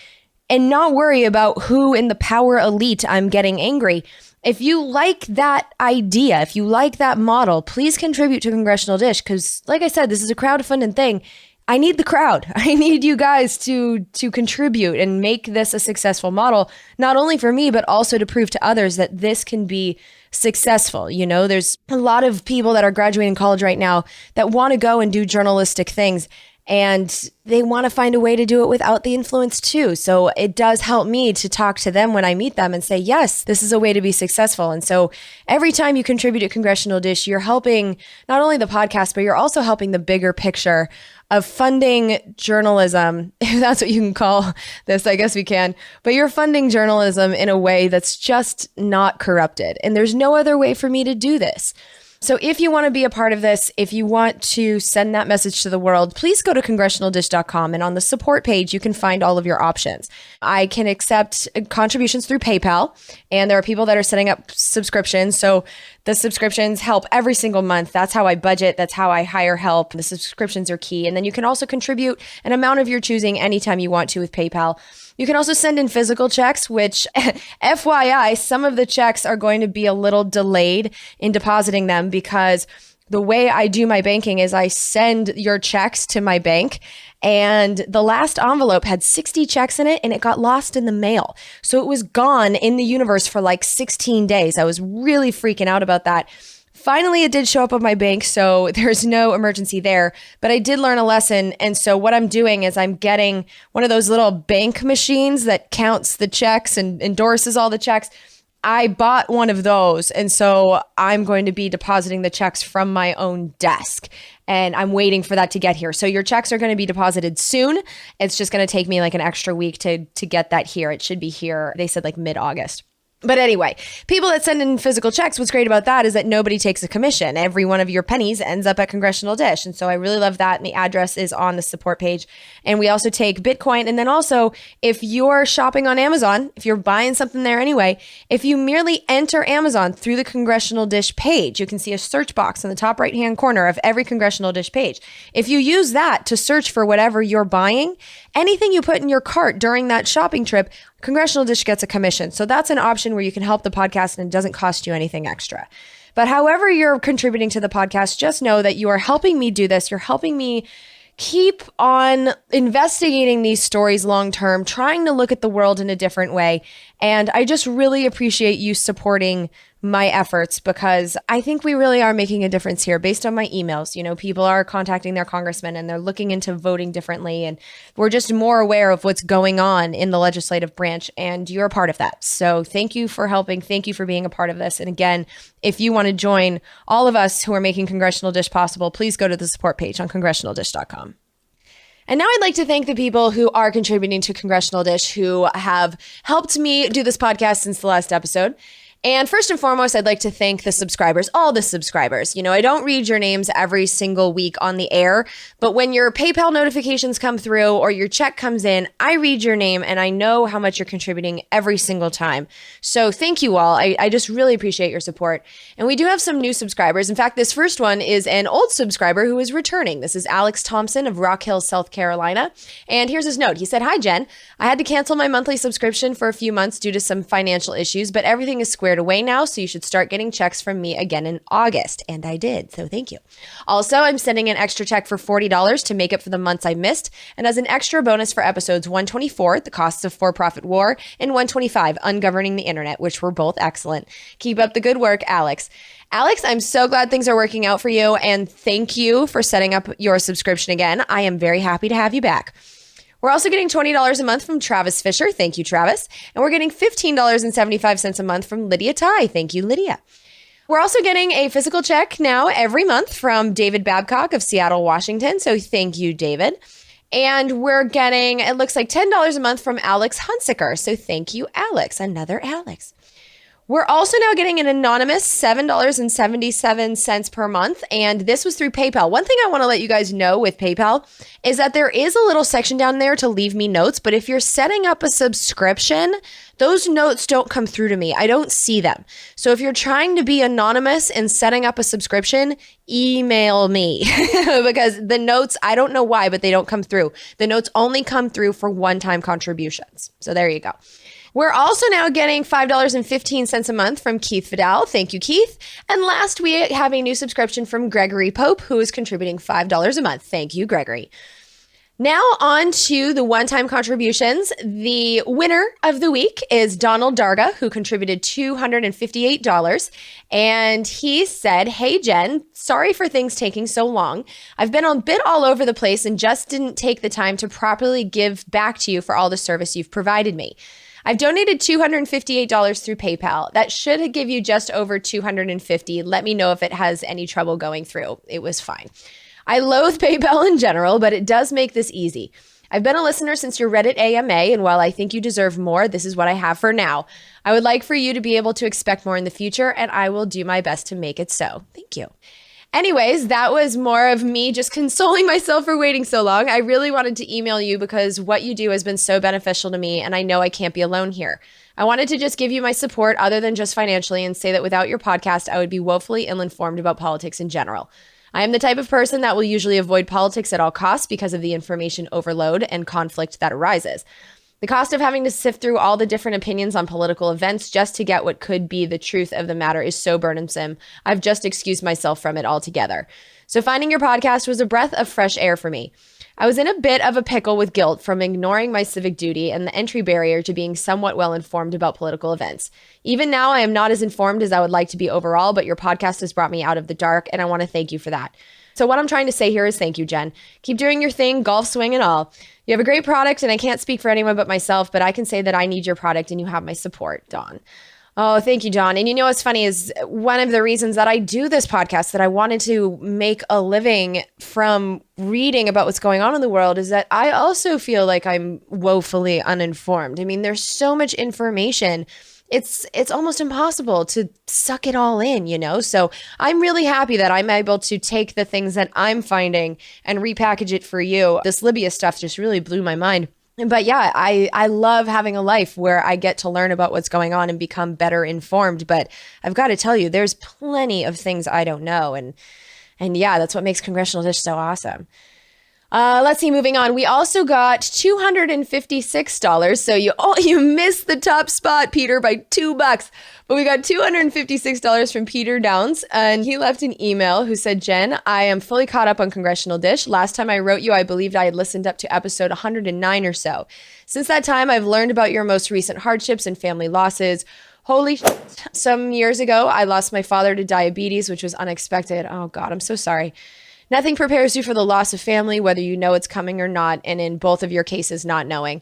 and not worry about who in the power elite I'm getting angry. If you like that idea, if you like that model, please contribute to Congressional Dish. Because like I said, this is a crowdfunding thing. I need the crowd. I need you guys to contribute and make this a successful model, not only for me, but also to prove to others that this can be successful. There's a lot of people that are graduating college right now that want to go and do journalistic things, and they want to find a way to do it without the influence too. So it does help me to talk to them when I meet them and say, yes, this is a way to be successful. And so every time you contribute to Congressional Dish, you're helping not only the podcast, but you're also helping the bigger picture of funding journalism, if that's what you can call this, I guess we can. But you're funding journalism in a way that's just not corrupted. And there's no other way for me to do this. So if you want to be a part of this, if you want to send that message to the world, please go to congressionaldish.com, and on the support page, you can find all of your options. I can accept contributions through PayPal, and there are people that are setting up subscriptions. So the subscriptions help every single month. That's how I budget. That's how I hire help. The subscriptions are key. And then you can also contribute an amount of your choosing anytime you want to with PayPal. You can also send in physical checks, which FYI, some of the checks are going to be a little delayed in depositing them because the way I do my banking is I send your checks to my bank, and the last envelope had 60 checks in it and it got lost in the mail. So it was gone in the universe for like 16 days. I was really freaking out about that. Finally, it did show up on my bank, so there's no emergency there, but I did learn a lesson. And so what I'm doing is I'm getting one of those little bank machines that counts the checks and endorses all the checks. I bought one of those, and so I'm going to be depositing the checks from my own desk, and I'm waiting for that to get here. So your checks are going to be deposited soon. It's just going to take me like an extra week to get that here. It should be here. They said like mid-August. But anyway, people that send in physical checks, what's great about that is that nobody takes a commission. Every one of your pennies ends up at Congressional Dish. And so I really love that. And the address is on the support page. And we also take Bitcoin. And then also, if you're shopping on Amazon, if you're buying something there anyway, if you merely enter Amazon through the Congressional Dish page, you can see a search box in the top right-hand corner of every Congressional Dish page. If you use that to search for whatever you're buying, anything you put in your cart during that shopping trip, Congressional Dish gets a commission. So that's an option where you can help the podcast and it doesn't cost you anything extra. But however you're contributing to the podcast, just know that you are helping me do this. You're helping me keep on investigating these stories long term, trying to look at the world in a different way. And I just really appreciate you supporting my efforts because I think we really are making a difference here based on my emails. You know, people are contacting their congressmen and they're looking into voting differently. And we're just more aware of what's going on in the legislative branch. And you're a part of that. So thank you for helping. Thank you for being a part of this. And again, if you want to join all of us who are making Congressional Dish possible, please go to the support page on congressionaldish.com. And now I'd like to thank the people who are contributing to Congressional Dish who have helped me do this podcast since the last episode. And first and foremost, I'd like to thank the subscribers, all the subscribers. You know, I don't read your names every single week on the air, but when your PayPal notifications come through or your check comes in, I read your name and I know how much you're contributing every single time. So thank you all. I just really appreciate your support. And we do have some new subscribers. In fact, this first one is an old subscriber who is returning. This is Alex Thompson of Rock Hill, South Carolina. And here's his note. He said, "Hi, Jen. I had to cancel my monthly subscription for a few months due to some financial issues, but everything is squared away now, so you should start getting checks from me again in August." And I did, so thank you. Also, I'm sending an extra check for $40 to make up for the months I missed, and as an extra bonus for episodes 124, The Costs of For-Profit War, and 125, Ungoverning the Internet, which were both excellent. Keep up the good work, Alex. Alex, I'm so glad things are working out for you, and thank you for setting up your subscription again. I am very happy to have you back. We're also getting $20 a month from Travis Fisher. Thank you, Travis. And we're getting $15.75 a month from Lydia Ty. Thank you, Lydia. We're also getting a physical check now every month from David Babcock of Seattle, Washington. So thank you, David. And we're getting, it looks like $10 a month from Alex Hunsaker. So thank you, Alex. Another Alex. We're also now getting an anonymous $7.77 per month, and this was through PayPal. One thing I want to let you guys know with PayPal is that there is a little section down there to leave me notes, but if you're setting up a subscription, those notes don't come through to me. I don't see them. So if you're trying to be anonymous and setting up a subscription, email me because the notes, I don't know why, but they don't come through. The notes only come through for one-time contributions. So there you go. We're also now getting $5.15 a month from Keith Vidal. Thank you, Keith. And last, we have a new subscription from Gregory Pope, who is contributing $5 a month. Thank you, Gregory. Now on to the one-time contributions. The winner of the week is Donald Darga, who contributed $258. And he said, "Hey, Jen, sorry for things taking so long. I've been a bit all over the place and just didn't take the time to properly give back to you for all the service you've provided me. I've donated $258 through PayPal. That should give you just over $250. Let me know if it has any trouble going through. It was fine. I loathe PayPal in general, but it does make this easy. I've been a listener since your Reddit AMA, and while I think you deserve more, this is what I have for now. I would like for you to be able to expect more in the future, and I will do my best to make it so. Thank you." Anyways, that was more of me just consoling myself for waiting so long. I really wanted to email you because what you do has been so beneficial to me, and I know I can't be alone here. I wanted to just give you my support other than just financially and say that without your podcast, I would be woefully ill-informed about politics in general. I am the type of person that will usually avoid politics at all costs because of the information overload and conflict that arises. The cost of having to sift through all the different opinions on political events just to get what could be the truth of the matter is so burdensome. I've just excused myself from it altogether. So finding your podcast was a breath of fresh air for me. I was in a bit of a pickle with guilt from ignoring my civic duty and the entry barrier to being somewhat well informed about political events. Even now, I am not as informed as I would like to be overall, but your podcast has brought me out of the dark, and I want to thank you for that. So what I'm trying to say here is thank you, Jen. Keep doing your thing, golf swing and all. You have a great product, and I can't speak for anyone but myself, but I can say that I need your product and you have my support, Dawn. Oh, thank you, John. And you know what's funny is one of the reasons that I do this podcast, that I wanted to make a living from reading about what's going on in the world, is that I also feel like I'm woefully uninformed. I mean, there's so much information. It's almost impossible to suck it all in, you know? So I'm really happy that I'm able to take the things that I'm finding and repackage it for you. This Libya stuff just really blew my mind. But yeah, I love having a life where I get to learn about what's going on and become better informed. But I've got to tell you, there's plenty of things I don't know. And yeah, that's what makes Congressional Dish so awesome. Let's see, moving on. We also got $256. So you missed the top spot, Peter, by $2. But we got $256 from Peter Downs, and he left an email who said, Jen, I am fully caught up on Congressional Dish. Last time I wrote you, I believed I had listened up to episode 109 or so. Since that time, I've learned about your most recent hardships and family losses. Holy shit. Some years ago, I lost my father to diabetes, which was unexpected. Oh God, I'm so sorry. Nothing prepares you for the loss of family, whether you know it's coming or not, and in both of your cases, not knowing.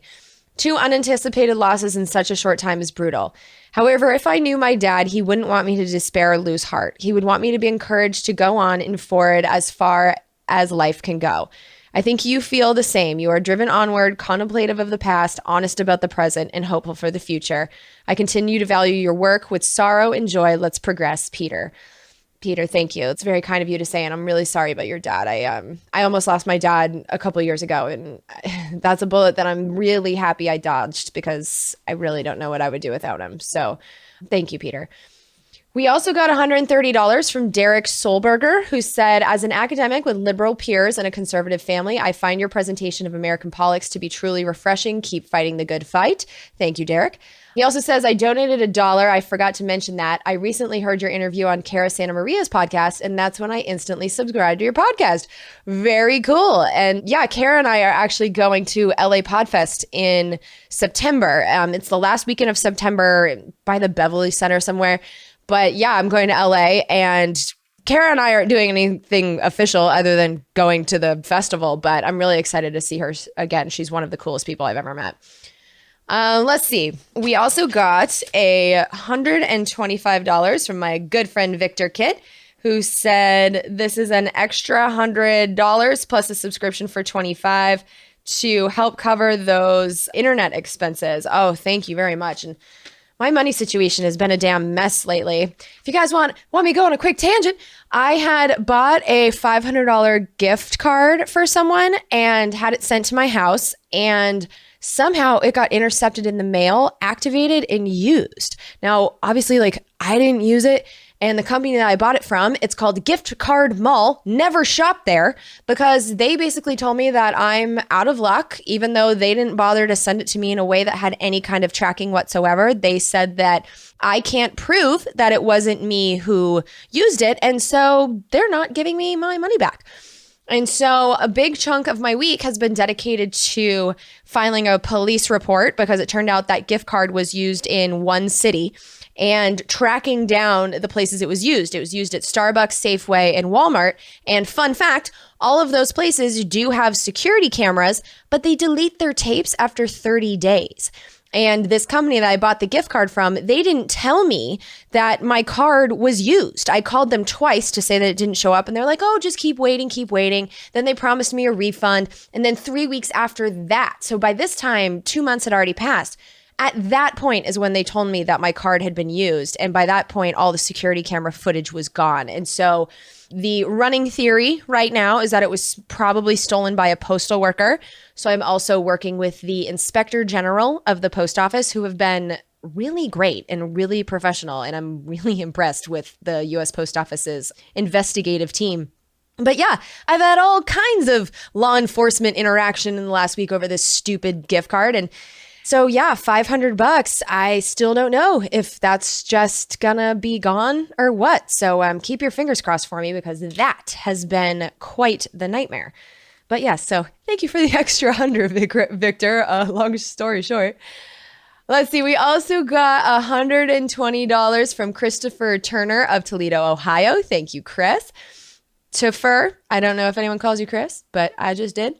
2 unanticipated losses in such a short time is brutal. However, if I knew my dad, he wouldn't want me to despair or lose heart. He would want me to be encouraged to go on and forward as far as life can go. I think you feel the same. You are driven onward, contemplative of the past, honest about the present, and hopeful for the future. I continue to value your work. With sorrow and joy, let's progress, Peter. Peter, thank you. It's very kind of you to say, and I'm really sorry about your dad. I almost lost my dad a couple years ago, and that's a bullet that I'm really happy I dodged, because I really don't know what I would do without him. So thank you, Peter. We also got $130 from Derek Solberger, who said, as an academic with liberal peers and a conservative family, I find your presentation of American politics to be truly refreshing. Keep fighting the good fight. Thank you, Derek. He also says, I donated $1. I forgot to mention that. I recently heard your interview on Cara Santa Maria's podcast, and that's when I instantly subscribed to your podcast. Very cool. And yeah, Cara and I are actually going to LA Podfest in September. It's the last weekend of September by the Beverly Center somewhere. But yeah, I'm going to LA, and Cara and I aren't doing anything official other than going to the festival, but I'm really excited to see her again. She's one of the coolest people I've ever met. Let's see. We also got a $125 from my good friend Victor Kitt, who said this is an extra $100 plus a subscription for $25 to help cover those internet expenses. Oh, thank you very much. And my money situation has been a damn mess lately. If you guys want me to go on a quick tangent, I had bought a $500 gift card for someone and had it sent to my house, and somehow it got intercepted in the mail, activated, and used. Now, obviously, I didn't use it. And the company that I bought it from, it's called Gift Card Mall. Never shop there, because they basically told me that I'm out of luck, even though they didn't bother to send it to me in a way that had any kind of tracking whatsoever. They said that I can't prove that it wasn't me who used it, and so they're not giving me my money back. And so a big chunk of my week has been dedicated to filing a police report, because it turned out that gift card was used in one city, and tracking down the places it was used. It was used at Starbucks, Safeway, and Walmart. And fun fact, all of those places do have security cameras, but they delete their tapes after 30 days. And this company that I bought the gift card from, they didn't tell me that my card was used. I called them twice to say that it didn't show up, and they're like, oh, just keep waiting. Then they promised me a refund. And then 3 weeks after that, so by this time, 2 months had already passed. At that point is when they told me that my card had been used. And by that point, all the security camera footage was gone. And so the running theory right now is that it was probably stolen by a postal worker. So I'm also working with the Inspector General of the Post Office, who have been really great and really professional. And I'm really impressed with the U.S. Post Office's investigative team. But yeah, I've had all kinds of law enforcement interaction in the last week over this stupid gift card. And so yeah, $500. I still don't know if that's just gonna be gone or what. So keep your fingers crossed for me, because that has been quite the nightmare. But yeah, so thank you for the extra $100, Victor. Long story short. Let's see. We also got $120 from Christopher Turner of Toledo, Ohio. Thank you, Chris. Topher. I don't know if anyone calls you Chris, but I just did.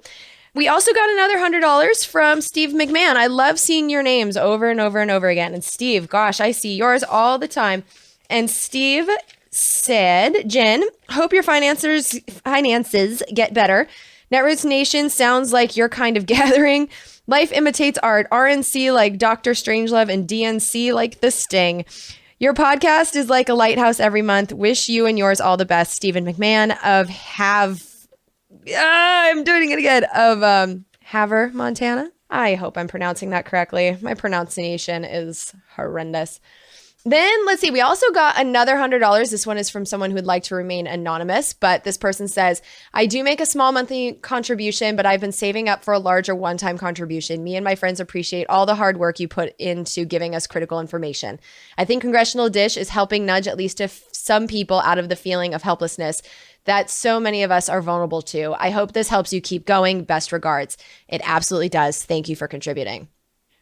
We also got another $100 from Steve McMahon. I love seeing your names over and over and over again. And Steve, gosh, I see yours all the time. And Steve said, Jen, hope your finances get better. Netroots Nation sounds like your kind of gathering. Life imitates art. RNC like Dr. Strangelove and DNC like The Sting. Your podcast is like a lighthouse every month. Wish you and yours all the best. Stephen McMahon of I'm doing it again. Of Havre, Montana. I hope I'm pronouncing that correctly. My pronunciation is horrendous. Then let's see. We also got another $100. This one is from someone who would like to remain anonymous, but this person says, I do make a small monthly contribution, but I've been saving up for a larger one-time contribution. Me and my friends appreciate all the hard work you put into giving us critical information. I think Congressional Dish is helping nudge at least some people out of the feeling of helplessness that so many of us are vulnerable to. I hope this helps you keep going. Best regards. It absolutely does. Thank you for contributing.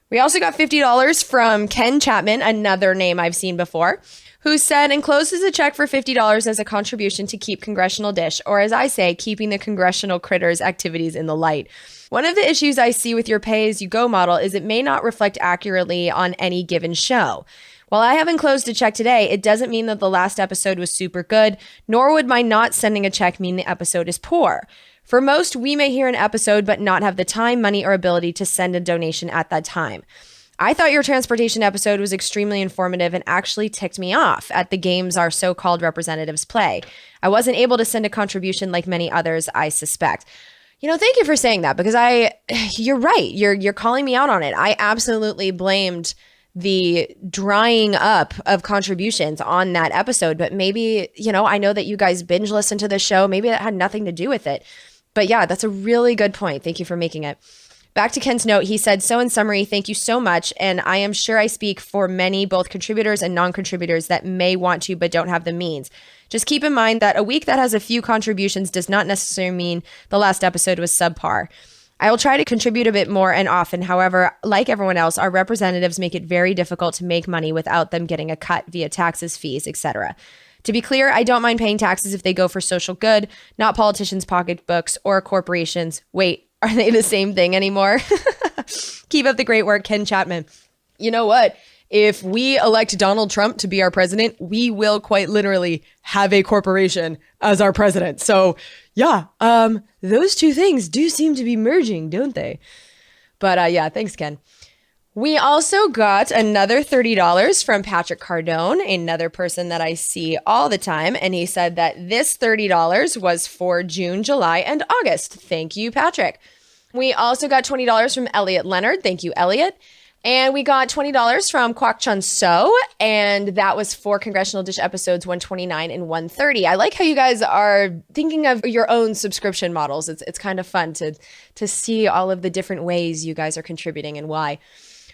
We also got $50 from Ken Chapman, another name I've seen before, who said encloses a check for $50 as a contribution to keep Congressional Dish, or as I say, keeping the congressional critters' activities in the light. One of the issues I see with your pay-as-you-go model is it may not reflect accurately on any given show. While I have enclosed a check today, it doesn't mean that the last episode was super good, nor would my not sending a check mean the episode is poor. For most, we may hear an episode but not have the time, money, or ability to send a donation at that time. I thought your transportation episode was extremely informative and actually ticked me off at the games our so-called representatives play. I wasn't able to send a contribution like many others, I suspect. You know, thank you for saying that, because you're right. You're calling me out on it. I absolutely blamed the drying up of contributions on that episode, but maybe, I know that you guys binge listen to the show. Maybe that had nothing to do with it. But yeah, that's a really good point. Thank you for making it. Back to Ken's note, he said, so in summary, thank you so much. And I am sure I speak for many, both contributors and non-contributors that may want to but don't have the means. Just keep in mind that a week that has a few contributions does not necessarily mean the last episode was subpar. I will try to contribute a bit more and often. However, like everyone else, our representatives make it very difficult to make money without them getting a cut via taxes, fees, etc. To be clear, I don't mind paying taxes if they go for social good, not politicians' pocketbooks or corporations. Wait, are they the same thing anymore? Keep up the great work, Ken Chapman. You know what? If we elect Donald Trump to be our president, we will quite literally have a corporation as our president. So yeah, those two things do seem to be merging, don't they? But yeah, thanks, Ken. We also got another $30 from Patrick Cardone, another person that I see all the time. And he said that this $30 was for June, July, and August. Thank you, Patrick. We also got $20 from Elliot Leonard. Thank you, Elliot. And we got $20 from Kwok Chun So, and that was for Congressional Dish episodes 129 and 130. I like how you guys are thinking of your own subscription models. It's kind of fun to see all of the different ways you guys are contributing and why.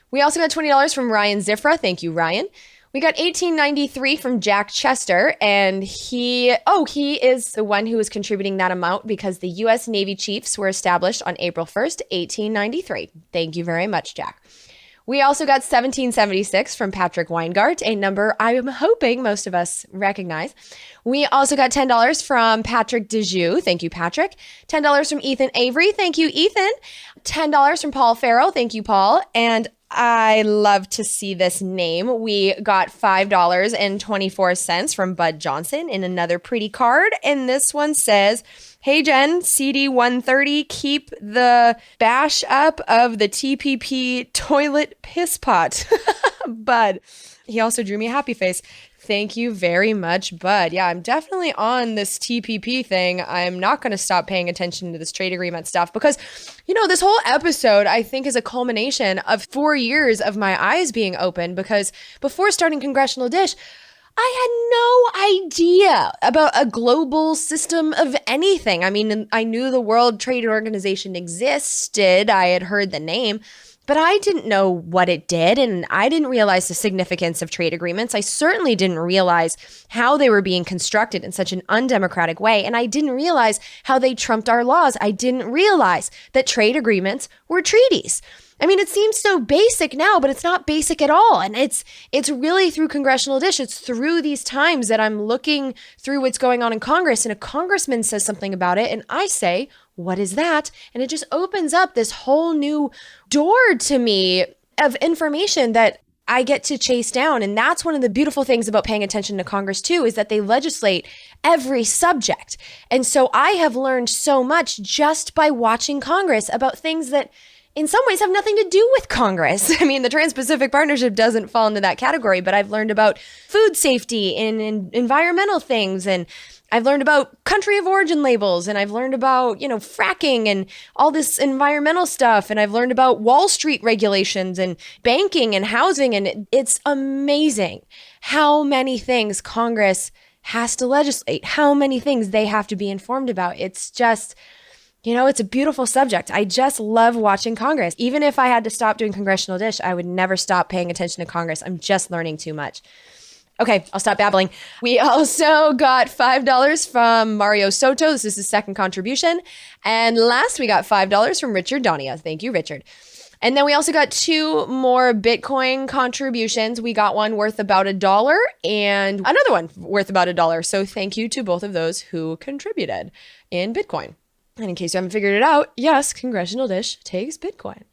We also got $20 from Ryan Zifra. Thank you, Ryan. We got $18.93 from Jack Chester, and he is the one who is contributing that amount because the U.S. Navy Chiefs were established on April 1st, 1893. Thank you very much, Jack. We also got $17.76 from Patrick Weingart, a number I am hoping most of us recognize. We also got $10 from Patrick Dejoux. Thank you, Patrick. $10 from Ethan Avery. Thank you, Ethan. $10 from Paul Farrell. Thank you, Paul. And I love to see this name. We got $5.24 from Bud Johnson in another pretty card. And this one says, hey, Jen, CD130, keep the bash up of the TPP toilet piss pot. Bud. He also drew me a happy face. Thank you very much, Bud. Yeah, I'm definitely on this TPP thing. I'm not going to stop paying attention to this trade agreement stuff because, this whole episode, I think, is a culmination of 4 years of my eyes being open because before starting Congressional Dish, I had no idea about a global system of anything. I mean, I knew the World Trade Organization existed. I had heard the name. But I didn't know what it did, and I didn't realize the significance of trade agreements. I certainly didn't realize how they were being constructed in such an undemocratic way, and I didn't realize how they trumped our laws. I didn't realize that trade agreements were treaties. I mean, it seems so basic now, but it's not basic at all. And it's really through Congressional Dish. It's through these times that I'm looking through what's going on in Congress, and a congressman says something about it, and I say, what is that? And it just opens up this whole new door to me of information that I get to chase down. And that's one of the beautiful things about paying attention to Congress too, is that they legislate every subject. And so I have learned so much just by watching Congress about things that in some ways have nothing to do with Congress. I mean, the Trans-Pacific Partnership doesn't fall into that category, but I've learned about food safety and environmental things, and I've learned about country of origin labels, and I've learned about, fracking and all this environmental stuff, and I've learned about Wall Street regulations and banking and housing, and it's amazing how many things Congress has to legislate, how many things they have to be informed about. It's just, it's a beautiful subject. I just love watching Congress. Even if I had to stop doing Congressional Dish, I would never stop paying attention to Congress. I'm just learning too much. Okay, I'll stop babbling. We also got $5 from Mario Soto. This is his second contribution. And last, we got $5 from Richard Donia. Thank you, Richard. And then we also got 2 more Bitcoin contributions. We got one worth about $1 and another one worth about $1. So thank you to both of those who contributed in Bitcoin. And in case you haven't figured it out, yes, Congressional Dish takes Bitcoin.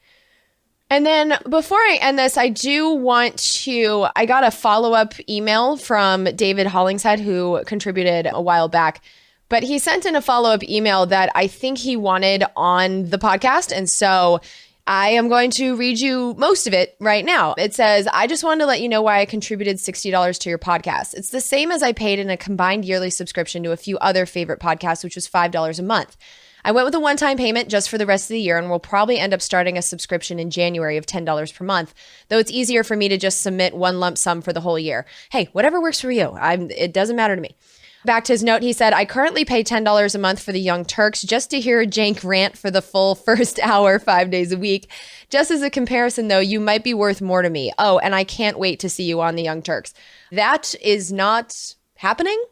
And then before I end this, I got a follow-up email from David Hollingshead, who contributed a while back, but he sent in a follow-up email that I think he wanted on the podcast. And so I am going to read you most of it right now. It says, I just wanted to let you know why I contributed $60 to your podcast. It's the same as I paid in a combined yearly subscription to a few other favorite podcasts, which was $5 a month. I went with a one-time payment just for the rest of the year, and will probably end up starting a subscription in January of $10 per month, though it's easier for me to just submit one lump sum for the whole year. Hey, whatever works for you. It doesn't matter to me. Back to his note, he said, I currently pay $10 a month for the Young Turks just to hear a jank rant for the full first hour, 5 days a week. Just as a comparison, though, you might be worth more to me. Oh, and I can't wait to see you on the Young Turks. That is not happening.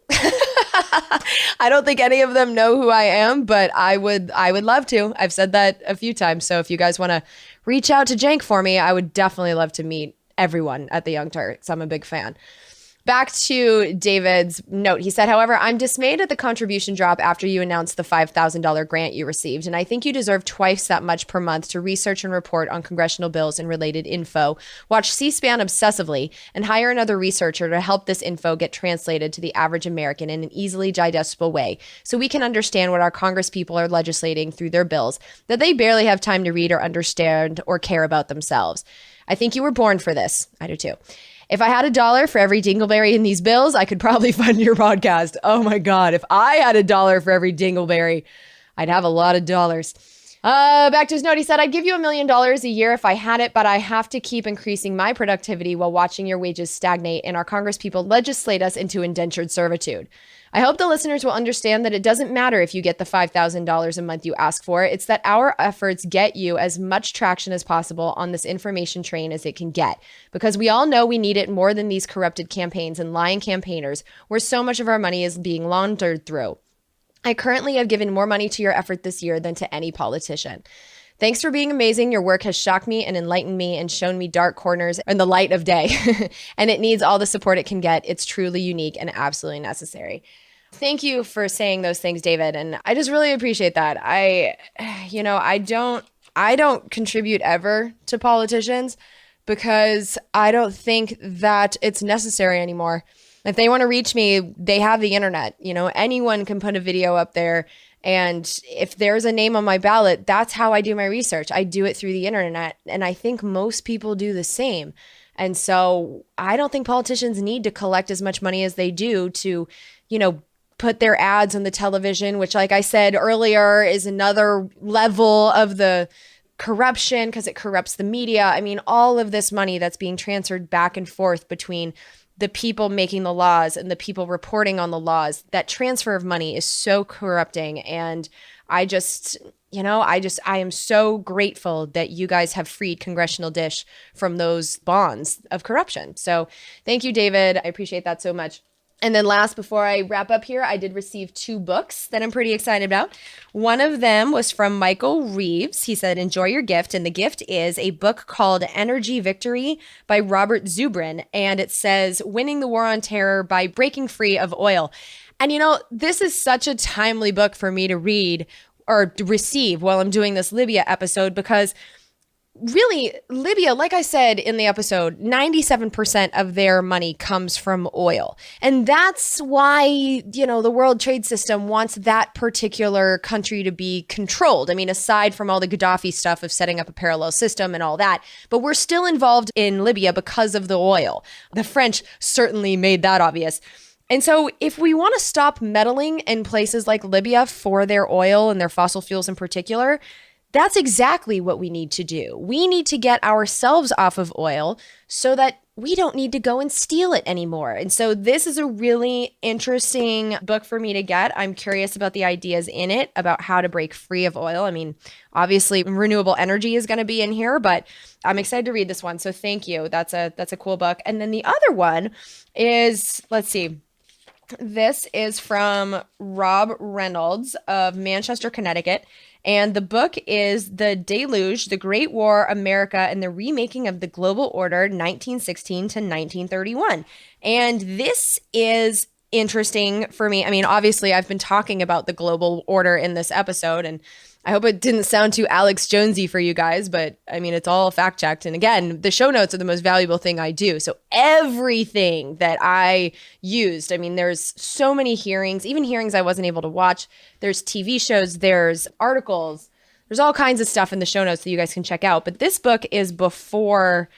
I don't think any of them know who I am, but I would love to. I've said that a few times. So if you guys want to reach out to Jank for me, I would definitely love to meet everyone at the Young Turks. I'm a big fan. Back to David's note. He said, however, I'm dismayed at the contribution drop after you announced the $5,000 grant you received, and I think you deserve twice that much per month to research and report on congressional bills and related info, watch C-SPAN obsessively, and hire another researcher to help this info get translated to the average American in an easily digestible way so we can understand what our Congress people are legislating through their bills that they barely have time to read or understand or care about themselves. I think you were born for this. I do too. If I had $1 for every dingleberry in these bills, I could probably fund your podcast. Oh my God. If I had $1 for every dingleberry, I'd have a lot of dollars. Back to his note, he said, I'd give you $1 million a year if I had it, but I have to keep increasing my productivity while watching your wages stagnate and our Congress people legislate us into indentured servitude. I hope the listeners will understand that it doesn't matter if you get the $5,000 a month you ask for. It's that our efforts get you as much traction as possible on this information train as it can get, because we all know we need it more than these corrupted campaigns and lying campaigners where so much of our money is being laundered through. I currently have given more money to your effort this year than to any politician. Thanks for being amazing. Your work has shocked me and enlightened me and shown me dark corners in the light of day. And it needs all the support it can get. It's truly unique and absolutely necessary. Thank you for saying those things, David. And I just really appreciate that. I don't contribute ever to politicians because I don't think that it's necessary anymore. If they want to reach me, they have the internet. Anyone can put a video up there. And if there's a name on my ballot, that's how I do my research. I do it through the internet. And I think most people do the same. And so I don't think politicians need to collect as much money as they do to, put their ads on the television, which, like I said earlier, is another level of the corruption because it corrupts the media. I mean, all of this money that's being transferred back and forth between the people making the laws and the people reporting on the laws, that transfer of money is so corrupting. And I am so grateful that you guys have freed Congressional Dish from those bonds of corruption. So thank you, David. I appreciate that so much. And then last, before I wrap up here, I did receive 2 books that I'm pretty excited about. One of them was from Michael Reeves. He said, enjoy your gift. And the gift is a book called Energy Victory by Robert Zubrin. And it says, winning the war on terror by breaking free of oil. And you know, this is such a timely book for me to read or to receive while I'm doing this Libya episode, because really, Libya, like I said in the episode, 97% of their money comes from oil. And that's why, you know, the world trade system wants that particular country to be controlled. I mean, aside from all the Gaddafi stuff of setting up a parallel system and all that, but we're still involved in Libya because of the oil. The French certainly made that obvious. And so if we want to stop meddling in places like Libya for their oil and their fossil fuels in particular, that's exactly what we need to do. We need to get ourselves off of oil so that we don't need to go and steal it anymore. And so this is a really interesting book for me to get. I'm curious about the ideas in it about how to break free of oil. I mean, obviously renewable energy is going to be in here, but I'm excited to read this one. So thank you. That's a cool book. And then the other one is, let's see. This is from Rob Reynolds of Manchester, Connecticut. And the book is The Deluge, The Great War, America, and the Remaking of the Global Order, 1916 to 1931. And this is interesting for me. I mean, obviously, I've been talking about the global order in this episode, and I hope it didn't sound too Alex Jonesy for you guys, but I mean, it's all fact checked. And again, the show notes are the most valuable thing I do. So everything that I used, I mean, there's so many hearings, even hearings I wasn't able to watch. There's TV shows, there's articles, there's all kinds of stuff in the show notes that you guys can check out. But this book is before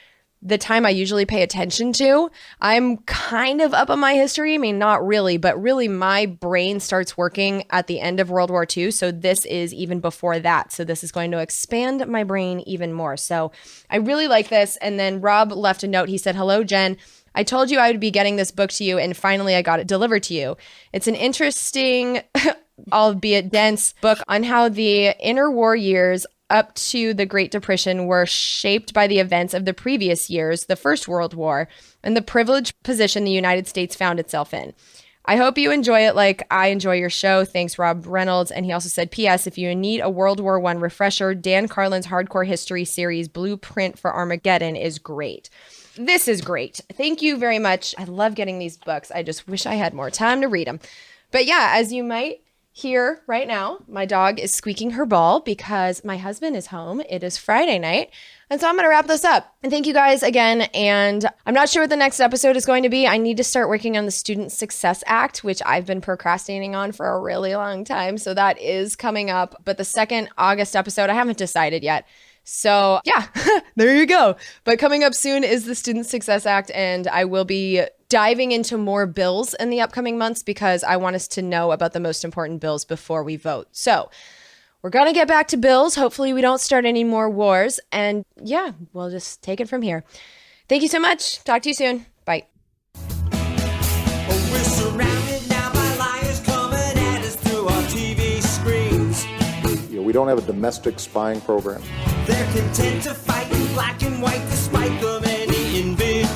the time I usually pay attention to. I'm kind of up on my history. I mean, not really, but really my brain starts working at the end of World War II. So this is even before that. So this is going to expand my brain even more. So I really like this. And then Rob left a note. He said, hello, Jen. I told you I would be getting this book to you, and finally I got it delivered to you. It's an interesting, albeit dense, book on how the interwar years up to the Great Depression were shaped by the events of the previous years, the First World War, and the privileged position the United States found itself in. I hope you enjoy it like I enjoy your show. Thanks, Rob Reynolds. And he also said, P.S. If you need a World War I refresher, Dan Carlin's Hardcore History series, Blueprint for Armageddon, is great. This is great. Thank you very much. I love getting these books. I just wish I had more time to read them. But yeah, as you might hear right now, my dog is squeaking her ball because my husband is home. It is Friday night. And so I'm going to wrap this up. And thank you guys again. And I'm not sure what the next episode is going to be. I need to start working on the Student Success Act, which I've been procrastinating on for a really long time. So that is coming up. But the second August episode, I haven't decided yet. So yeah, there you go. But coming up soon is the Student Success Act, and I will be diving into more bills in the upcoming months because I want us to know about the most important bills before we vote. So we're going to get back to bills. Hopefully we don't start any more wars. And yeah, we'll just take it from here. Thank you so much. Talk to you soon. Bye. We're surrounded now by liars coming at us through our TV screens. We don't have a domestic spying program. They're content to fight in black and white despite the many in-betweens.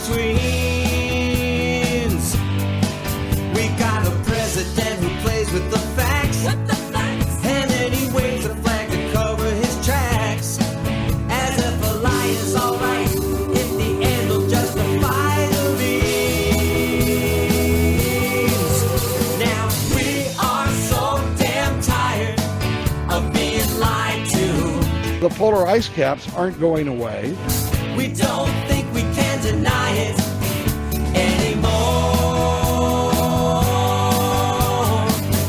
We got a president who plays with the facts. And then he waves a flag to cover his tracks. As if a lie is alright, if the end will justify the means. Now we are so damn tired of being lied to. The polar ice caps aren't going away. We don't think we can deny it anymore.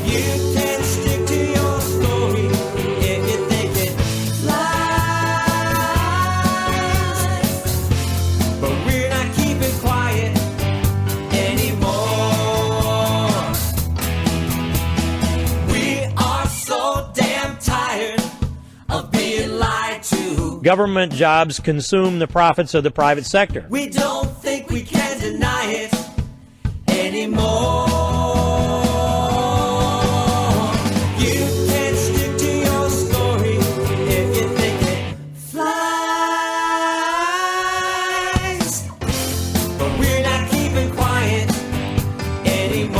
You can stick to your story if you think it flies. But we're not keeping quiet anymore. We are so damn tired of being lied to. Government jobs consume the profits of the private sector. We don't think we can deny it anymore. You can stick to your story if you think it flies. But we're not keeping quiet anymore.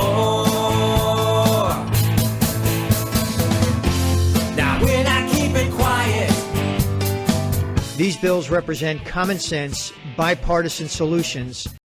These bills represent common sense, bipartisan solutions